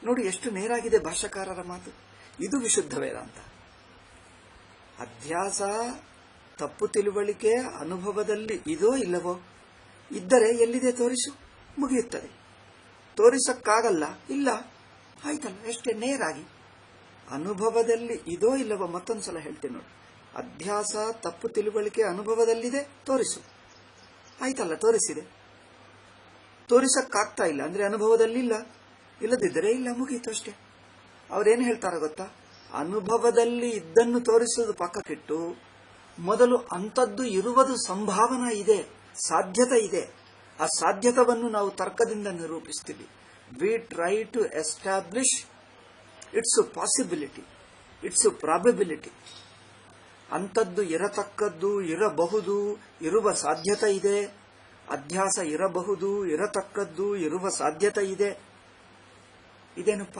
ನೋಡಿ ಎಷ್ಟು ನೇರಾಗಿದೆ ಭಾಷ್ಯಕಾರರ ಮಾತು. ಇದು ವಿಶುದ್ಧ ವೇದಾಂತ. ಅಧ್ಯಾಸ ತಪ್ಪು ತಿಳುವಳಿಕೆ ಅನುಭವದಲ್ಲಿ ಇದೋ ಇಲ್ಲವೋ, ಇದ್ದರೆ ಎಲ್ಲಿದೆ ತೋರಿಸು, ಮುಗಿಯುತ್ತದೆ. ತೋರಿಸಕ್ಕಾಗಲ್ಲ, ಇಲ್ಲ, ಆಯ್ತಲ್ಲ, ಎಷ್ಟೇ ನೇರಾಗಿ. ಅನುಭವದಲ್ಲಿ ಇದೋ ಇಲ್ಲವೋ, ಮತ್ತೊಂದ್ಸಲ ಹೇಳ್ತೀನಿ ನೋಡಿ. ಅಧ್ಯಾಸ ತಪ್ಪು ತಿಳುವಳಿಕೆ ಅನುಭವದಲ್ಲಿದೆ, ತೋರಿಸು, ಆಯ್ತಲ್ಲ, ತೋರಿಸಿದೆ. ತೋರಿಸಕ್ಕಾಗ್ತಾ ಇಲ್ಲ ಅಂದ್ರೆ ಅನುಭವದಲ್ಲಿ ಇಲ್ಲ, ಇಲ್ಲದಿದ್ದರೆ ಇಲ್ಲ, ಮುಗೀತು ಅಷ್ಟೇ. ಅವ್ರೇನು ಹೇಳ್ತಾರ ಗೊತ್ತಾ, ಅನುಭವದಲ್ಲಿ ಇದ್ದನ್ನು ತೋರಿಸುವುದು ಪಕ್ಕಕ್ಕಿಟ್ಟು ಮೊದಲು ಅಂಥದ್ದು ಇರುವುದು ಸಂಭಾವನಾ ಇದೆ, ಸಾಧ್ಯತೆ ಇದೆ. ಆ ಸಾಧ್ಯತವನ್ನು ನಾವು ತರ್ಕದಿಂದ ನಿರೂಪಿಸ್ತೀವಿ. We try to establish its possibility, its probability. ಅಂಥದ್ದು ಇರತಕ್ಕದ್ದು, ಇರಬಹುದು, ಇರುವ ಸಾಧ್ಯತೆ ಇದೆ. ಅಧ್ಯಾಸ ಇರಬಹುದು, ಇರತಕ್ಕದ್ದು, ಇರುವ ಸಾಧ್ಯತೆ ಇದೆ. ಇದೇನಪ್ಪ?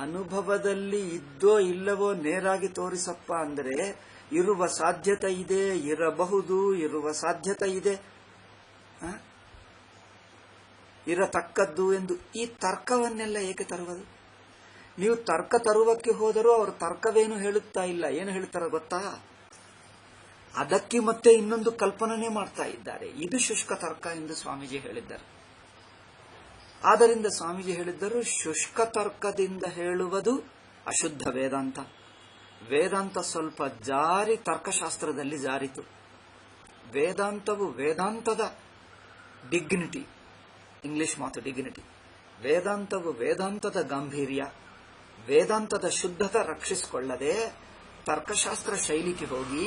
ಅನುಭವದಲ್ಲಿ ಇದ್ದೋ ಇಲ್ಲವೋ ನೇರಾಗಿ ತೋರಿಸಪ್ಪ ಅಂದರೆ ಇರುವ ಸಾಧ್ಯತೆ ಇದೆ, ಇರಬಹುದು, ಇರುವ ಸಾಧ್ಯತೆ ಇದೆ, ಇರತಕ್ಕದ್ದು ಎಂದು. ಈ ತರ್ಕವನ್ನೆಲ್ಲ ಏಕೆ ತರುವುದು? ನೀವು ತರ್ಕ ತರುವಕ್ಕೆ ಹೋದರೂ ಅವರು ತರ್ಕವೇನು ಹೇಳುತ್ತಾ ಇಲ್ಲ. ಏನು ಹೇಳ್ತಾರ ಗೊತ್ತಾ? ಅದಕ್ಕೆ ಮತ್ತೆ ಇನ್ನೊಂದು ಕಲ್ಪನೆ ಮಾಡ್ತಾ ಇದ್ದಾರೆ. ಇದು ಶುಷ್ಕ ತರ್ಕ ಎಂದು ಸ್ವಾಮೀಜಿ ಹೇಳಿದ್ದಾರೆ. ಆದ್ದರಿಂದ ಸ್ವಾಮೀಜಿ ಹೇಳಿದ್ದರು, ಶುಷ್ಕ ತರ್ಕದಿಂದ ಹೇಳುವುದು ಅಶುದ್ಧ ವೇದಾಂತ. ವೇದಾಂತ ಸ್ವಲ್ಪ ಜಾರಿ ತರ್ಕಶಾಸ್ತ್ರದಲ್ಲಿ ಜಾರಿತು. ವೇದಾಂತವು ವೇದಾಂತದ ಡಿಗ್ನಿಟಿ, ಇಂಗ್ಲಿಷ್ ಮಾತು ಡಿಗ್ನಿಟಿ. ವೇದಾಂತವು ವೇದಾಂತದ ಗಾಂಭೀರ್ಯ, ವೇದಾಂತದ ಶುದ್ಧತೆ ರಕ್ಷಿಸಿಕೊಳ್ಳದೆ ತರ್ಕಶಾಸ್ತ್ರ ಶೈಲಿಗೆ ಹೋಗಿ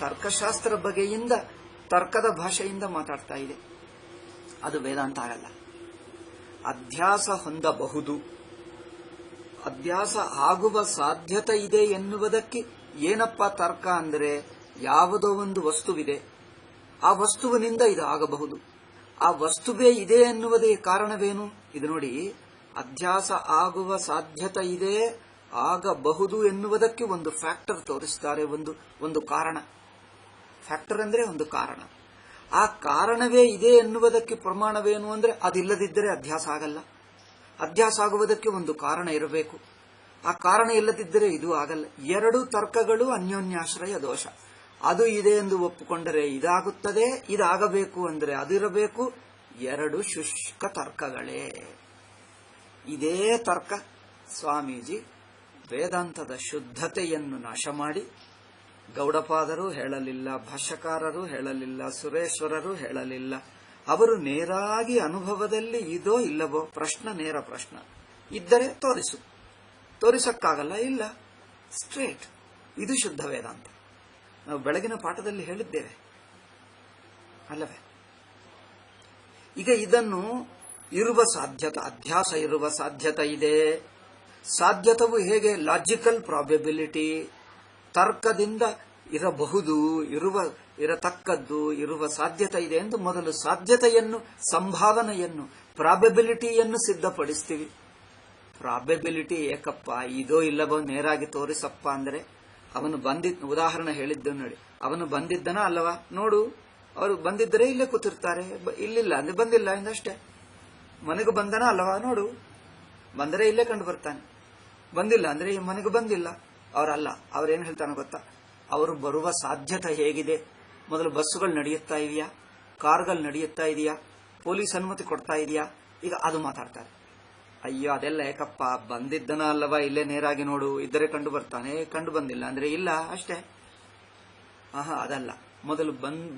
ತರ್ಕಶಾಸ್ತ್ರ ಬಗೆಯಿಂದ, ತರ್ಕದ ಭಾಷೆಯಿಂದ ಮಾತಾಡ್ತಾ ಇದೆ. ಅದು ವೇದಾಂತ ಆಗಲ್ಲ. ಅಧ್ಯಾಸ ಹೊಂದಬಹುದು, ಅಧ್ಯಾಸ ಆಗುವ ಸಾಧ್ಯತೆ ಇದೆ ಎನ್ನುವುದಕ್ಕೆ ಏನಪ್ಪ ತರ್ಕ ಅಂದರೆ, ಯಾವುದೋ ಒಂದು ವಸ್ತುವಿದೆ, ಆ ವಸ್ತುವಿನಿಂದ ಇದು ಆಗಬಹುದು, ಆ ವಸ್ತುವೇ ಇದೆ ಎನ್ನುವುದೇ ಕಾರಣವೇನು? ಇದು ನೋಡಿ, ಅಧ್ಯಾಸ ಆಗುವ ಸಾಧ್ಯತೆ ಇದೆ, ಆಗಬಹುದು ಎನ್ನುವುದಕ್ಕೆ ಒಂದು ಫ್ಯಾಕ್ಟರ್ ತೋರಿಸ್ತಾರೆ, ಒಂದು ಕಾರಣ. ಫ್ಯಾಕ್ಟರ್ ಅಂದ್ರೆ ಒಂದು ಕಾರಣ. ಆ ಕಾರಣವೇ ಇದೆ ಎನ್ನುವುದಕ್ಕೆ ಪ್ರಮಾಣವೇನು ಅಂದ್ರೆ, ಅದಿಲ್ಲದಿದ್ದರೆ ಅಧ್ಯಾಸ ಆಗಲ್ಲ. ಅಧ್ಯಾಸ ಆಗುವುದಕ್ಕೆ ಒಂದು ಕಾರಣ ಇರಬೇಕು, ಆ ಕಾರಣ ಇಲ್ಲದಿದ್ದರೆ ಇದು ಆಗಲ್ಲ. ಎರಡು ತರ್ಕಗಳು ಅನ್ಯೋನ್ಯಾಶ್ರಯ ದೋಷ. ಅದು ಇದೆ ಎಂದು ಒಪ್ಪಿಕೊಂಡರೆ ಇದಾಗುತ್ತದೆ, ಇದಾಗಬೇಕು ಅಂದರೆ ಅದಿರಬೇಕು. ಎರಡು ಶುಷ್ಕ ತರ್ಕಗಳೇ. ಇದೇ ತರ್ಕ ಸ್ವಾಮೀಜಿ ವೇದಾಂತದ ಶುದ್ಧತೆಯನ್ನು ನಾಶ ಮಾಡಿ, ಗೌಡಪಾದರು ಹೇಳಲಿಲ್ಲ, ಭಾಷ್ಯಕಾರರು ಹೇಳಲಿಲ್ಲ, ಸುರೇಶ್ವರರು ಹೇಳಲಿಲ್ಲ. ಅವರು ನೇರಾಗಿ ಅನುಭವದಲ್ಲಿ ಇದೋ ಇಲ್ಲವೋ, ನೇರ ಪ್ರಶ್ನ. ಇದ್ದರೆ ತೋರಿಸು, ತೋರಿಸಕ್ಕಾಗಲ್ಲ, ಇಲ್ಲ, ಸ್ಟ್ರೇಟ್. ಇದು ಶುದ್ಧ ವೇದಾಂತ. ನಾವು ಬೆಳಗಿನ ಪಾಠದಲ್ಲಿ ಹೇಳಿದ್ದೇವೆ ಅಲ್ಲವೇ? ಈಗ ಇದನ್ನು ಇರುವ ಸಾಧ್ಯತೆ, ಅಧ್ಯಾಸ ಇರುವ ಸಾಧ್ಯತೆ ಇದೆ. ಸಾಧ್ಯತವು ಹೇಗೆ? Logical probability. ತರ್ಕದಿಂದ ಇರಬಹುದು, ಇರತಕ್ಕದ್ದು, ಇರುವ ಸಾಧ್ಯತೆ ಇದೆ ಎಂದು ಮೊದಲು ಸಾಧ್ಯತೆಯನ್ನು, ಸಂಭಾವನೆಯನ್ನು, ಪ್ರಾಬಬಿಲಿಟಿಯನ್ನು ಸಿದ್ಧಪಡಿಸ್ತೀವಿ. ಪ್ರಾಬಬಿಲಿಟಿ ಏಕಪ್ಪ, ಇದೋ ಇಲ್ಲವೋ ನೇರಾಗಿ ತೋರಿಸಪ್ಪ ಅಂದರೆ, ಅವನು ಉದಾಹರಣೆ ಹೇಳಿದ್ದು ನೋಡಿ, ಅವನು ಬಂದಿದ್ದನ ಅಲ್ಲವಾ ನೋಡು. ಅವರು ಬಂದಿದ್ದರೆ ಇಲ್ಲೇ ಕೂತಿರ್ತಾರೆ, ಇಲ್ಲಿಲ್ಲ ಅಂದ್ರೆ ಬಂದಿಲ್ಲ ಎಂದಷ್ಟೇ. ಮನೆಗೆ ಬಂದನ ಅಲ್ಲವಾ ನೋಡು, ಬಂದರೆ ಇಲ್ಲೇ ಕಂಡು ಬರ್ತಾನೆ, ಬಂದಿಲ್ಲ ಅಂದ್ರೆ ಮನೆಗೆ ಬಂದಿಲ್ಲ. ಅವರಲ್ಲ, ಅವ್ರೇನು ಹೇಳ್ತಾನೆ ಗೊತ್ತಾ? ಅವರು ಬರುವ ಸಾಧ್ಯತೆ ಹೇಗಿದೆ? ಮೊದಲು ಬಸ್ಸುಗಳು ನಡೆಯುತ್ತಾ ಇದೆಯಾ, ಕಾರ್ಗಳು ನಡೆಯುತ್ತಾ ಇದೆಯಾ, ಪೊಲೀಸ್ ಅನುಮತಿ ಕೊಡ್ತಾ ಇದೆಯಾ, ಈಗ ಅದು ಮಾತಾಡ್ತಾರೆ. ಅಯ್ಯೋ ಅದೆಲ್ಲ ಏಕಪ್ಪ, ಬಂದಿದ್ದನ ಅಲ್ಲವಾ ಇಲ್ಲೇ ನೇರಾಗಿ ನೋಡು, ಇದ್ದರೆ ಕಂಡು ಬರ್ತಾನೆ, ಕಂಡು ಬಂದಿಲ್ಲ ಅಂದ್ರೆ ಇಲ್ಲ ಅಷ್ಟೇ. ಅದಲ್ಲ, ಮೊದಲು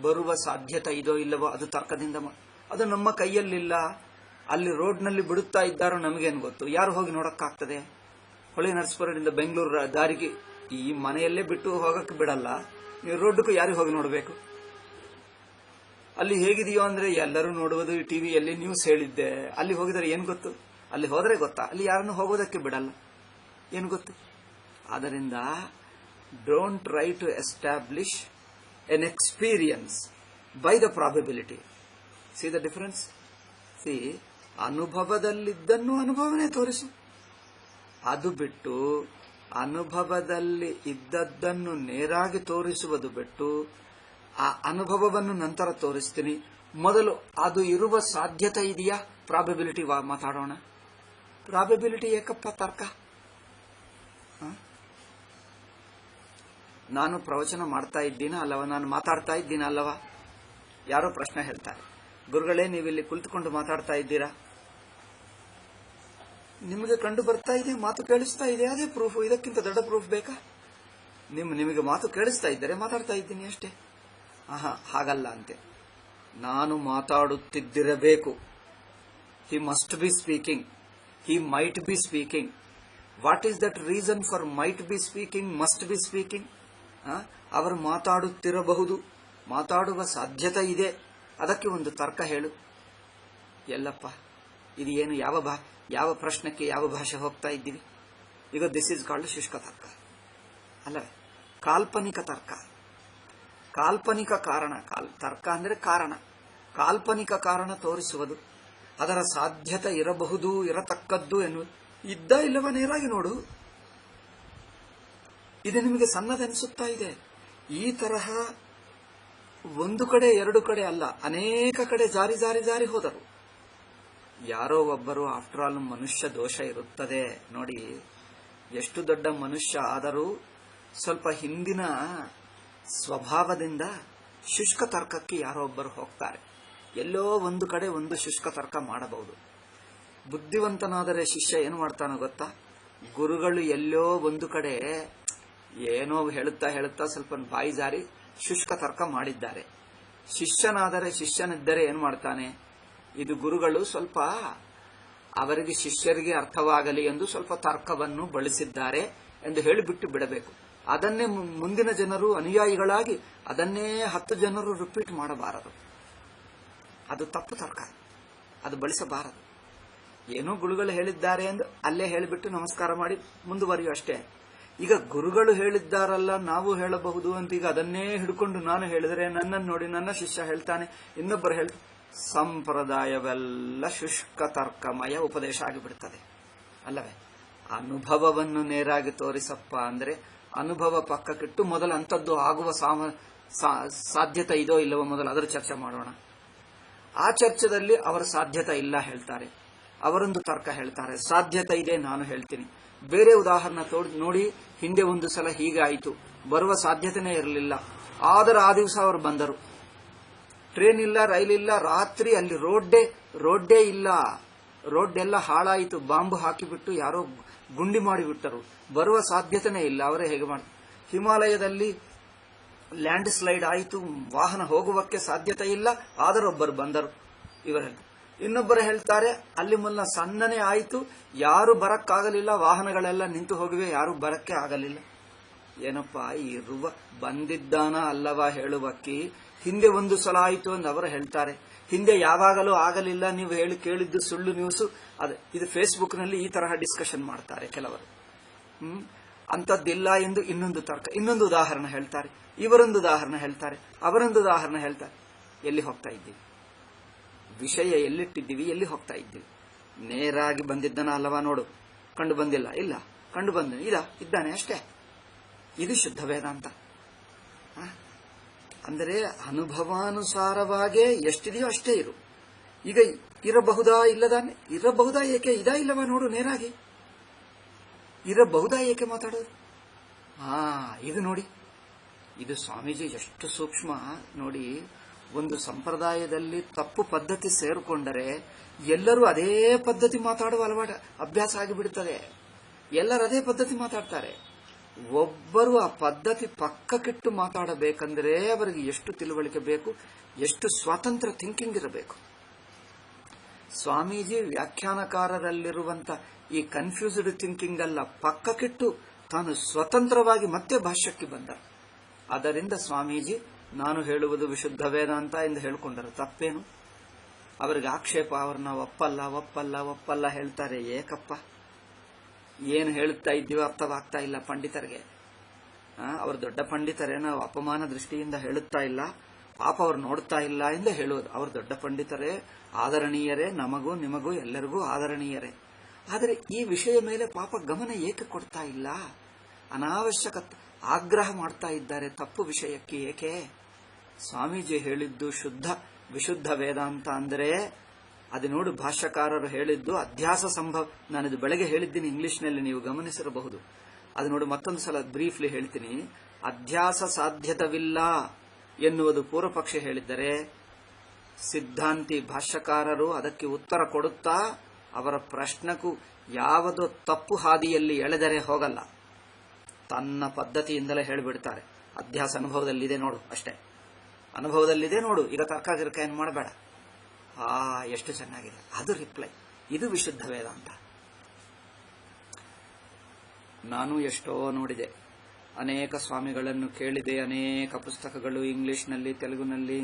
ಬರುವ ಸಾಧ್ಯತೆ ಇದೋ ಇಲ್ಲವೋ ಅದು ತರ್ಕದಿಂದ. ಅದು ನಮ್ಮ ಕೈಯಲ್ಲಿಲ್ಲ. ಅಲ್ಲಿ ರೋಡ್ನಲ್ಲಿ ಬಿಡುತ್ತಾ ಇದ್ದಾರೋ ನಮಗೇನು ಗೊತ್ತು? ಯಾರು ಹೋಗಿ ನೋಡಕ್ಕಾಗ್ತದೆ? ಹೊಳೆ ನರಸೀಪುರದಿಂದ ಬೆಂಗಳೂರು ದಾರಿಗೆ ಈ ಮನೆಯಲ್ಲೇ ಬಿಟ್ಟು ಹೋಗಕ್ಕೆ ಬಿಡಲ್ಲ, ನೀವು ರೋಡ್ಗೂ ಯಾರಿಗೆ ಹೋಗಿ ನೋಡಬೇಕು? ಅಲ್ಲಿ ಹೇಗಿದೆಯೋ ಅಂದ್ರೆ ಎಲ್ಲರೂ ನೋಡುವುದು ಟಿವಿಯಲ್ಲಿ ನ್ಯೂಸ್ ಹೇಳಿದ್ದೆ. ಅಲ್ಲಿ ಹೋಗಿದರೆ ಏನ್ ಗೊತ್ತು? ಅಲ್ಲಿ ಹೋದರೆ ಗೊತ್ತಾ? ಅಲ್ಲಿ ಯಾರನ್ನು ಹೋಗೋದಕ್ಕೆ ಬಿಡಲ್ಲ, ಏನು ಗೊತ್ತು? ಆದ್ದರಿಂದ don't try to establish an experience by the probability. See the difference? See, ಅನುಭವದಲ್ಲಿದ್ದನ್ನು ಅನುಭವನೇ ತೋರಿಸು. ಅದು ಬಿಟ್ಟು ಅನುಭವದಲ್ಲಿ ಇದ್ದದ್ದನ್ನು ನೇರಾಗಿ ತೋರಿಸುವುದು ಬಿಟ್ಟು ಆ ಅನುಭವವನ್ನು ನಂತರ ತೋರಿಸ್ತೀನಿ. ಮೊದಲು ಅದು ಇರುವ ಸಾಧ್ಯತೆ ಇದೆಯಾ, ಪ್ರಾಬಬಿಲಿಟಿ ಮಾತಾಡೋಣ. ಪ್ರಾಬಬಿಲಿಟಿ ಏಕಪ್ಪ ತರ್ಕ. ನಾನು ಪ್ರವಚನ ಮಾಡ್ತಾ ಇದ್ದೀನ ಅಲ್ಲವಾ, ನಾನು ಮಾತಾಡ್ತಾ ಇದ್ದೀನ ಅಲ್ಲವಾ? ಯಾರೋ ಪ್ರಶ್ನೆ ಹೇಳ್ತಾರೆ, ಗುರುಗಳೇ ನೀವಿಲ್ಲಿ ಕುಳಿತುಕೊಂಡು ಮಾತಾಡ್ತಾ ಇದ್ದೀರಾ, ನಿಮಗೆ ಕಂಡು ಬರ್ತಾ ಇದೆ, ಮಾತು ಕೇಳಿಸ್ತಾ ಇದೆ, ಅದೇ ಪ್ರೂಫ್. ಇದಕ್ಕಿಂತ ದೊಡ್ಡ ಪ್ರೂಫ್ ಬೇಕಾ? ನಿಮಗೆ ಮಾತು ಕೇಳಿಸ್ತಾ ಇದ್ದರೆ ಮಾತಾಡ್ತಾ ಇದ್ದೀನಿ ಅಷ್ಟೇ. ಹಾಗಲ್ಲ ಅಂತೆ. ನಾನು ಮಾತಾಡುತ್ತಿದ್ದಿರಬೇಕು. He must be speaking, he might be speaking. What is that reason for might be speaking, must be speaking? ಅವರು ಮಾತಾಡುತ್ತಿರಬಹುದು, ಮಾತಾಡುವ ಸಾಧ್ಯತೆ ಇದೆ, ಅದಕ್ಕೆ ಒಂದು ತರ್ಕ ಹೇಳು. ಎಲ್ಲಪ್ಪ ಇದು ಏನು? ಯಾವ ಪ್ರಶ್ನಕ್ಕೆ ಯಾವ ಭಾಷೆ ಹೋಗ್ತಾ ಇದ್ದೀವಿ? ಈಗ ದಿಸ್ ಈಸ್ ಕಾಲ್ಡ್ ಶುಷ್ಕ ತರ್ಕ ಅಲ್ಲವೇ? ಕಾಲ್ಪನಿಕ ತರ್ಕ, ಕಾಲ್ಪನಿಕ ಕಾರಣ. ತರ್ಕ ಅಂದರೆ ಕಾರಣ, ಕಾಲ್ಪನಿಕ ಕಾರಣ ತೋರಿಸುವುದು, ಅದರ ಸಾಧ್ಯತೆ ಇರಬಹುದು, ಇರತಕ್ಕದ್ದು ಎನ್ನುವುದು. ಇದ್ದ ಇಲ್ಲವ ನೇರಾಗಿ ನೋಡು. ಇದು ನಿಮಗೆ ಸಣ್ಣದೆನಿಸುತ್ತಾ ಇದೆ. ಈ ತರಹ ಒಂದು ಕಡೆ ಎರಡು ಕಡೆ ಅಲ್ಲ, ಅನೇಕ ಕಡೆ ಜಾರಿ ಜಾರಿ ಜಾರಿ ಹೋದರು. ಯಾರೋ ಒಬ್ಬರು, ಆಫ್ಟರ್ ಆಲ್ ಮನುಷ್ಯ ದೋಷ ಇರುತ್ತದೆ ನೋಡಿ. ಎಷ್ಟು ದೊಡ್ಡ ಮನುಷ್ಯ ಆದರೂ ಸ್ವಲ್ಪ ಹಿಂದಿನ ಸ್ವಭಾವದಿಂದ ಶುಷ್ಕ ತರ್ಕಕ್ಕೆ ಯಾರೋ ಒಬ್ಬರು ಹೋಗ್ತಾರೆ. ಎಲ್ಲೋ ಒಂದು ಕಡೆ ಒಂದು ಶುಷ್ಕ ತರ್ಕ ಮಾಡಬಹುದು. ಬುದ್ಧಿವಂತನಾದರೆ ಶಿಷ್ಯ ಏನು ಮಾಡ್ತಾನೋ ಗೊತ್ತಾ? ಗುರುಗಳು ಎಲ್ಲೋ ಒಂದು ಕಡೆ ಏನೋ ಹೇಳುತ್ತಾ ಸ್ವಲ್ಪ ಬಾಯಿ ಜಾರಿ ಶುಷ್ಕ ತರ್ಕ ಮಾಡಿದ್ದಾರೆ. ಶಿಷ್ಯನಿದ್ದರೆ ಏನು ಮಾಡ್ತಾನೆ? ಇದು ಗುರುಗಳು ಸ್ವಲ್ಪ ಅವರಿಗೆ ಶಿಷ್ಯರಿಗೆ ಅರ್ಥವಾಗಲಿ ಎಂದು ಸ್ವಲ್ಪ ತರ್ಕವನ್ನು ಬಳಸಿದ್ದಾರೆ ಎಂದು ಹೇಳಿ ಬಿಟ್ಟು ಬಿಡಬೇಕು. ಅದನ್ನೇ ಮುಂದಿನ ಜನರು ಅನುಯಾಯಿಗಳಾಗಿ ಅದನ್ನೇ 10 ಜನರು ರಿಪೀಟ್ ಮಾಡಬಾರದು. ಅದು ತಪ್ಪು ತರ್ಕ, ಅದು ಬಳಸಬಾರದು. ಏನೋ ಗುರುಗಳು ಹೇಳಿದ್ದಾರೆ ಎಂದು ಅಲ್ಲೇ ಹೇಳಿಬಿಟ್ಟು ನಮಸ್ಕಾರ ಮಾಡಿ ಮುಂದುವರಿಯು ಅಷ್ಟೇ. ಈಗ ಗುರುಗಳು ಹೇಳಿದ್ದಾರಲ್ಲ, ನಾವು ಹೇಳಬಹುದು ಅಂತ ಈಗ ಅದನ್ನೇ ಹಿಡ್ಕೊಂಡು ನಾನು ಹೇಳಿದರೆ ನನ್ನನ್ನು ನೋಡಿ ನನ್ನ ಶಿಷ್ಯ ಹೇಳ್ತಾನೆ, ಇನ್ನೊಬ್ಬರು ಹೇಳ್ತಾರೆ. ಸಂಪ್ರದಾಯವೆಲ್ಲ ಶುಷ್ಕ ತರ್ಕಮಯ ಉಪದೇಶ ಆಗಿಬಿಡ್ತದೆ ಅಲ್ಲವೇ? ಅನುಭವವನ್ನು ನೇರಾಗಿ ತೋರಿಸಪ್ಪ ಅಂದ್ರೆ ಅನುಭವ ಪಕ್ಕಕ್ಕಿಟ್ಟು ಮೊದಲು ಅಂಥದ್ದು ಆಗುವ ಸಾಧ್ಯತೆ ಇದೋ ಇಲ್ಲವೋ ಮೊದಲು ಅದರ ಚರ್ಚೆ ಮಾಡೋಣ. ಆ ಚರ್ಚೆದಲ್ಲಿ ಅವರ ಸಾಧ್ಯತೆ ಇಲ್ಲ ಹೇಳ್ತಾರೆ, ಅವರೊಂದು ತರ್ಕ ಹೇಳ್ತಾರೆ, ಸಾಧ್ಯತೆ ಇದೆ ನಾನು ಹೇಳ್ತೀನಿ. ಬೇರೆ ಉದಾಹರಣೆ ನೋಡಿ, ಹಿಂದೆ ಒಂದು ಸಲ ಹೀಗೆ ಆಯಿತು, ಬರುವ ಸಾಧ್ಯತೆನೇ ಇರಲಿಲ್ಲ, ಆದರೆ ಆ ದಿವಸ ಅವರು ಬಂದರು. ಟ್ರೇನ್ ಇಲ್ಲ, ರೈಲ್ ಇಲ್ಲ, ರಾತ್ರಿ ಅಲ್ಲಿ ರೋಡ್ಡೇ ಇಲ್ಲ, ರೋಡ್ ಎಲ್ಲ ಹಾಳಾಯಿತು, ಬಾಂಬು ಹಾಕಿಬಿಟ್ಟು ಯಾರೋ ಗುಂಡಿ ಮಾಡಿಬಿಟ್ಟರು, ಬರುವ ಸಾಧ್ಯತೆನೇ ಇಲ್ಲ. ಅವರೇ ಹೇಗೆ ಮಾಡ್ತಾರೆ? ಹಿಮಾಲಯದಲ್ಲಿ ಲ್ಯಾಂಡ್ ಸ್ಲೈಡ್ ಆಯಿತು, ವಾಹನ ಹೋಗುವಕ್ಕೆ ಸಾಧ್ಯತೆ ಇಲ್ಲ, ಆದರೊಬ್ಬರು ಬಂದರು. ಇವರು ಇನ್ನೊಬ್ಬರು ಹೇಳ್ತಾರೆ, ಅಲ್ಲಿ ಮುನ್ನ ಸಣ್ಣನೇ ಆಯಿತು, ಯಾರು ಬರಕ್ಕಾಗಲಿಲ್ಲ, ವಾಹನಗಳೆಲ್ಲ ನಿಂತು ಹೋಗಿವೆ, ಯಾರು ಬರಕ್ಕೆ ಆಗಲಿಲ್ಲ. ಏನಪ್ಪ ಇರುವ ಬಂದಿದ್ದಾನ ಅಲ್ಲವಾ ಹೇಳುವಕ್ಕಿ? ಹಿಂದೆ ಒಂದು ಸಲ ಆಯಿತು ಎಂದು ಅವರು ಹೇಳ್ತಾರೆ, ಹಿಂದೆ ಯಾವಾಗಲೂ ಆಗಲಿಲ್ಲ, ನೀವು ಹೇಳಿ ಕೇಳಿದ್ದು ಸುಳ್ಳು ನ್ಯೂಸು. ಇದು ಫೇಸ್ಬುಕ್ ನಲ್ಲಿ ಈ ತರಹ ಡಿಸ್ಕಷನ್ ಮಾಡ್ತಾರೆ ಕೆಲವರು. ಅಂತದ್ದಿಲ್ಲ ಎಂದು ಇನ್ನೊಂದು ತರ್ಕ, ಇನ್ನೊಂದು ಉದಾಹರಣೆ ಹೇಳ್ತಾರೆ, ಇವರೊಂದು ಉದಾಹರಣೆ ಹೇಳ್ತಾರೆ, ಅವರೊಂದು ಉದಾಹರಣೆ ಹೇಳ್ತಾರೆ. ಎಲ್ಲಿ ಹೋಗ್ತಾ ಇದ್ದೀವಿ? ವಿಷಯ ಎಲ್ಲಿಟ್ಟಿದ್ದೀವಿ? ಎಲ್ಲಿ ಹೋಗ್ತಾ ಇದ್ದೀವಿ? ನೇರಾಗಿ ಬಂದಿದ್ದನ ಅಲ್ಲವಾ ನೋಡು, ಕಂಡು ಬಂದಿಲ್ಲ, ಇಲ್ಲ ಕಂಡು ಬಂದ ಇದ್ದಾನೆ ಅಷ್ಟೇ. ಇದು ಶುದ್ಧ ವೇದಾಂತ. ಅಂದರೆ ಅನುಭವಾನುಸಾರವಾಗೇ ಎಷ್ಟಿದೆಯೋ ಅಷ್ಟೇ ಇರು. ಈಗ ಇರಬಹುದಾ ಇಲ್ಲದಾನೆ? ಇರಬಹುದಾ ಏಕೆ? ಇದಾ ಇಲ್ಲವಾ ನೋಡು ನೇರಾಗಿ. ಇರಬಹುದಾ ಏಕೆ ಮಾತಾಡೋದು? ಇದು ನೋಡಿ, ಇದು ಸ್ವಾಮೀಜಿ ಎಷ್ಟು ಸೂಕ್ಷ್ಮ ನೋಡಿ. ಒಂದು ಸಂಪ್ರದಾಯದಲ್ಲಿ ತಪ್ಪು ಪದ್ಧತಿ ಸೇರಿಕೊಂಡರೆ ಎಲ್ಲರೂ ಅದೇ ಪದ್ಧತಿ ಮಾತಾಡುವ ಅಭ್ಯಾಸ ಆಗಿಬಿಡುತ್ತದೆ. ಎಲ್ಲರೂ ಅದೇ ಪದ್ಧತಿ ಮಾತಾಡ್ತಾರೆ. ಒಬ್ಬರು ಆ ಪದ್ಧತಿ ಪಕ್ಕಕ್ಕಿಟ್ಟು ಮಾತಾಡಬೇಕಂದ್ರೆ ಅವರಿಗೆ ಎಷ್ಟು ತಿಳುವಳಿಕೆ ಬೇಕು, ಎಷ್ಟು ಸ್ವಾತಂತ್ರ್ಯ ಥಿಂಕಿಂಗ್ ಇರಬೇಕು. ಸ್ವಾಮೀಜಿ ವ್ಯಾಖ್ಯಾನಕಾರರಲ್ಲಿರುವಂತ ಈ ಕನ್ಫ್ಯೂಸ್ಡ್ ಥಿಂಕಿಂಗ್ ಅಲ್ಲ, ಪಕ್ಕಕ್ಕಿಟ್ಟು ತಾನು ಸ್ವತಂತ್ರವಾಗಿ ಮತ್ತೆ ಭಾಷ್ಯಕ್ಕೆ ಬಂದರು. ಅದರಿಂದ ಸ್ವಾಮೀಜಿ ನಾನು ಹೇಳುವುದು ವಿಶುದ್ಧ ವೇದಾಂತ ಎಂದು ಹೇಳಿಕೊಂಡರು. ತಪ್ಪೇನು? ಅವರಿಗೆ ಆಕ್ಷೇಪ, ಅವ್ರನ್ನ ಒಪ್ಪಲ್ಲ ಹೇಳ್ತಾರೆ. ಏಕಪ್ಪ, ಏನು ಹೇಳುತ್ತಾ ಇದ್ದೀವೋ ಅರ್ಥವಾಗ್ತಾ ಇಲ್ಲ ಪಂಡಿತರಿಗೆ. ಅವರು ದೊಡ್ಡ ಪಂಡಿತರೇ, ನಾವು ಅಪಮಾನ ದೃಷ್ಟಿಯಿಂದ ಹೇಳುತ್ತಾ ಇಲ್ಲ, ಪಾಪ ಅವ್ರು ನೋಡ್ತಾ ಇಲ್ಲ ಎಂದು ಹೇಳುವುದು. ಅವರು ದೊಡ್ಡ ಪಂಡಿತರೇ, ಆದರಣೀಯರೇ, ನಮಗೂ ನಿಮಗೂ ಎಲ್ಲರಿಗೂ ಆದರಣೀಯರೇ. ಆದರೆ ಈ ವಿಷಯ ಮೇಲೆ ಪಾಪ ಗಮನ ಏಕೆ ಕೊಡ್ತಾ ಇಲ್ಲ? ಅನಾವಶ್ಯಕ ಆಗ್ರಹ ಮಾಡ್ತಾ ಇದ್ದಾರೆ ತಪ್ಪು ವಿಷಯಕ್ಕೆ. ಏಕೆ? ಸ್ವಾಮೀಜಿ ಹೇಳಿದ್ದು ವಿಶುದ್ಧ ವೇದಾಂತ ಅಂದರೆ ಅದು ನೋಡು, ಭಾಷ್ಯಕಾರರು ಹೇಳಿದ್ದು ಅಧ್ಯಾಸ ಸಂಭವ. ನಾನಿದು ಬೆಳಗ್ಗೆ ಹೇಳಿದ್ದೀನಿ ಇಂಗ್ಲಿಷ್ನಲ್ಲಿ, ನೀವು ಗಮನಿಸಿರಬಹುದು. ಅದು ನೋಡಿ ಮತ್ತೊಂದು ಸಲ ಬ್ರೀಫ್ಲಿ ಹೇಳ್ತೀನಿ. ಅಧ್ಯಾಸ ಸಾಧ್ಯತವಿಲ್ಲ ಎನ್ನುವುದು ಪೂರ್ವ ಪಕ್ಷ ಹೇಳಿದ್ದರೆ, ಸಿದ್ಧಾಂತಿ ಭಾಷ್ಯಕಾರರು ಅದಕ್ಕೆ ಉತ್ತರ ಕೊಡುತ್ತಾ ಅವರ ಪ್ರಶ್ನಕ್ಕೂ ಯಾವುದೋ ತಪ್ಪು ಹಾದಿಯಲ್ಲಿ ಎಳೆದರೆ ಹೋಗಲ್ಲ, ತನ್ನ ಪದ್ಧತಿಯಿಂದಲೇ ಹೇಳಿಬಿಡ್ತಾರೆ. ಅಧ್ಯಾಸ ಅನುಭವದಲ್ಲಿದೆ ನೋಡು, ಅಷ್ಟೇ, ಅನುಭವದಲ್ಲಿದೆ ನೋಡು, ಈಗ ತರ್ಕ ಗಿರ್ಕ ಏನು ಮಾಡಬೇಡ. ಎಷ್ಟು ಚೆನ್ನಾಗಿದೆ ಅದು ರಿಪ್ಲೈ. ಇದು ವಿಶುದ್ಧ ವೇದಾಂತ. ನಾನು ಎಷ್ಟೋ ನೋಡಿದೆ, ಅನೇಕ ಸ್ವಾಮಿಗಳನ್ನು ಕೇಳಿದೆ, ಅನೇಕ ಪುಸ್ತಕಗಳು ಇಂಗ್ಲಿಷ್ನಲ್ಲಿ, ತೆಲುಗುನಲ್ಲಿ,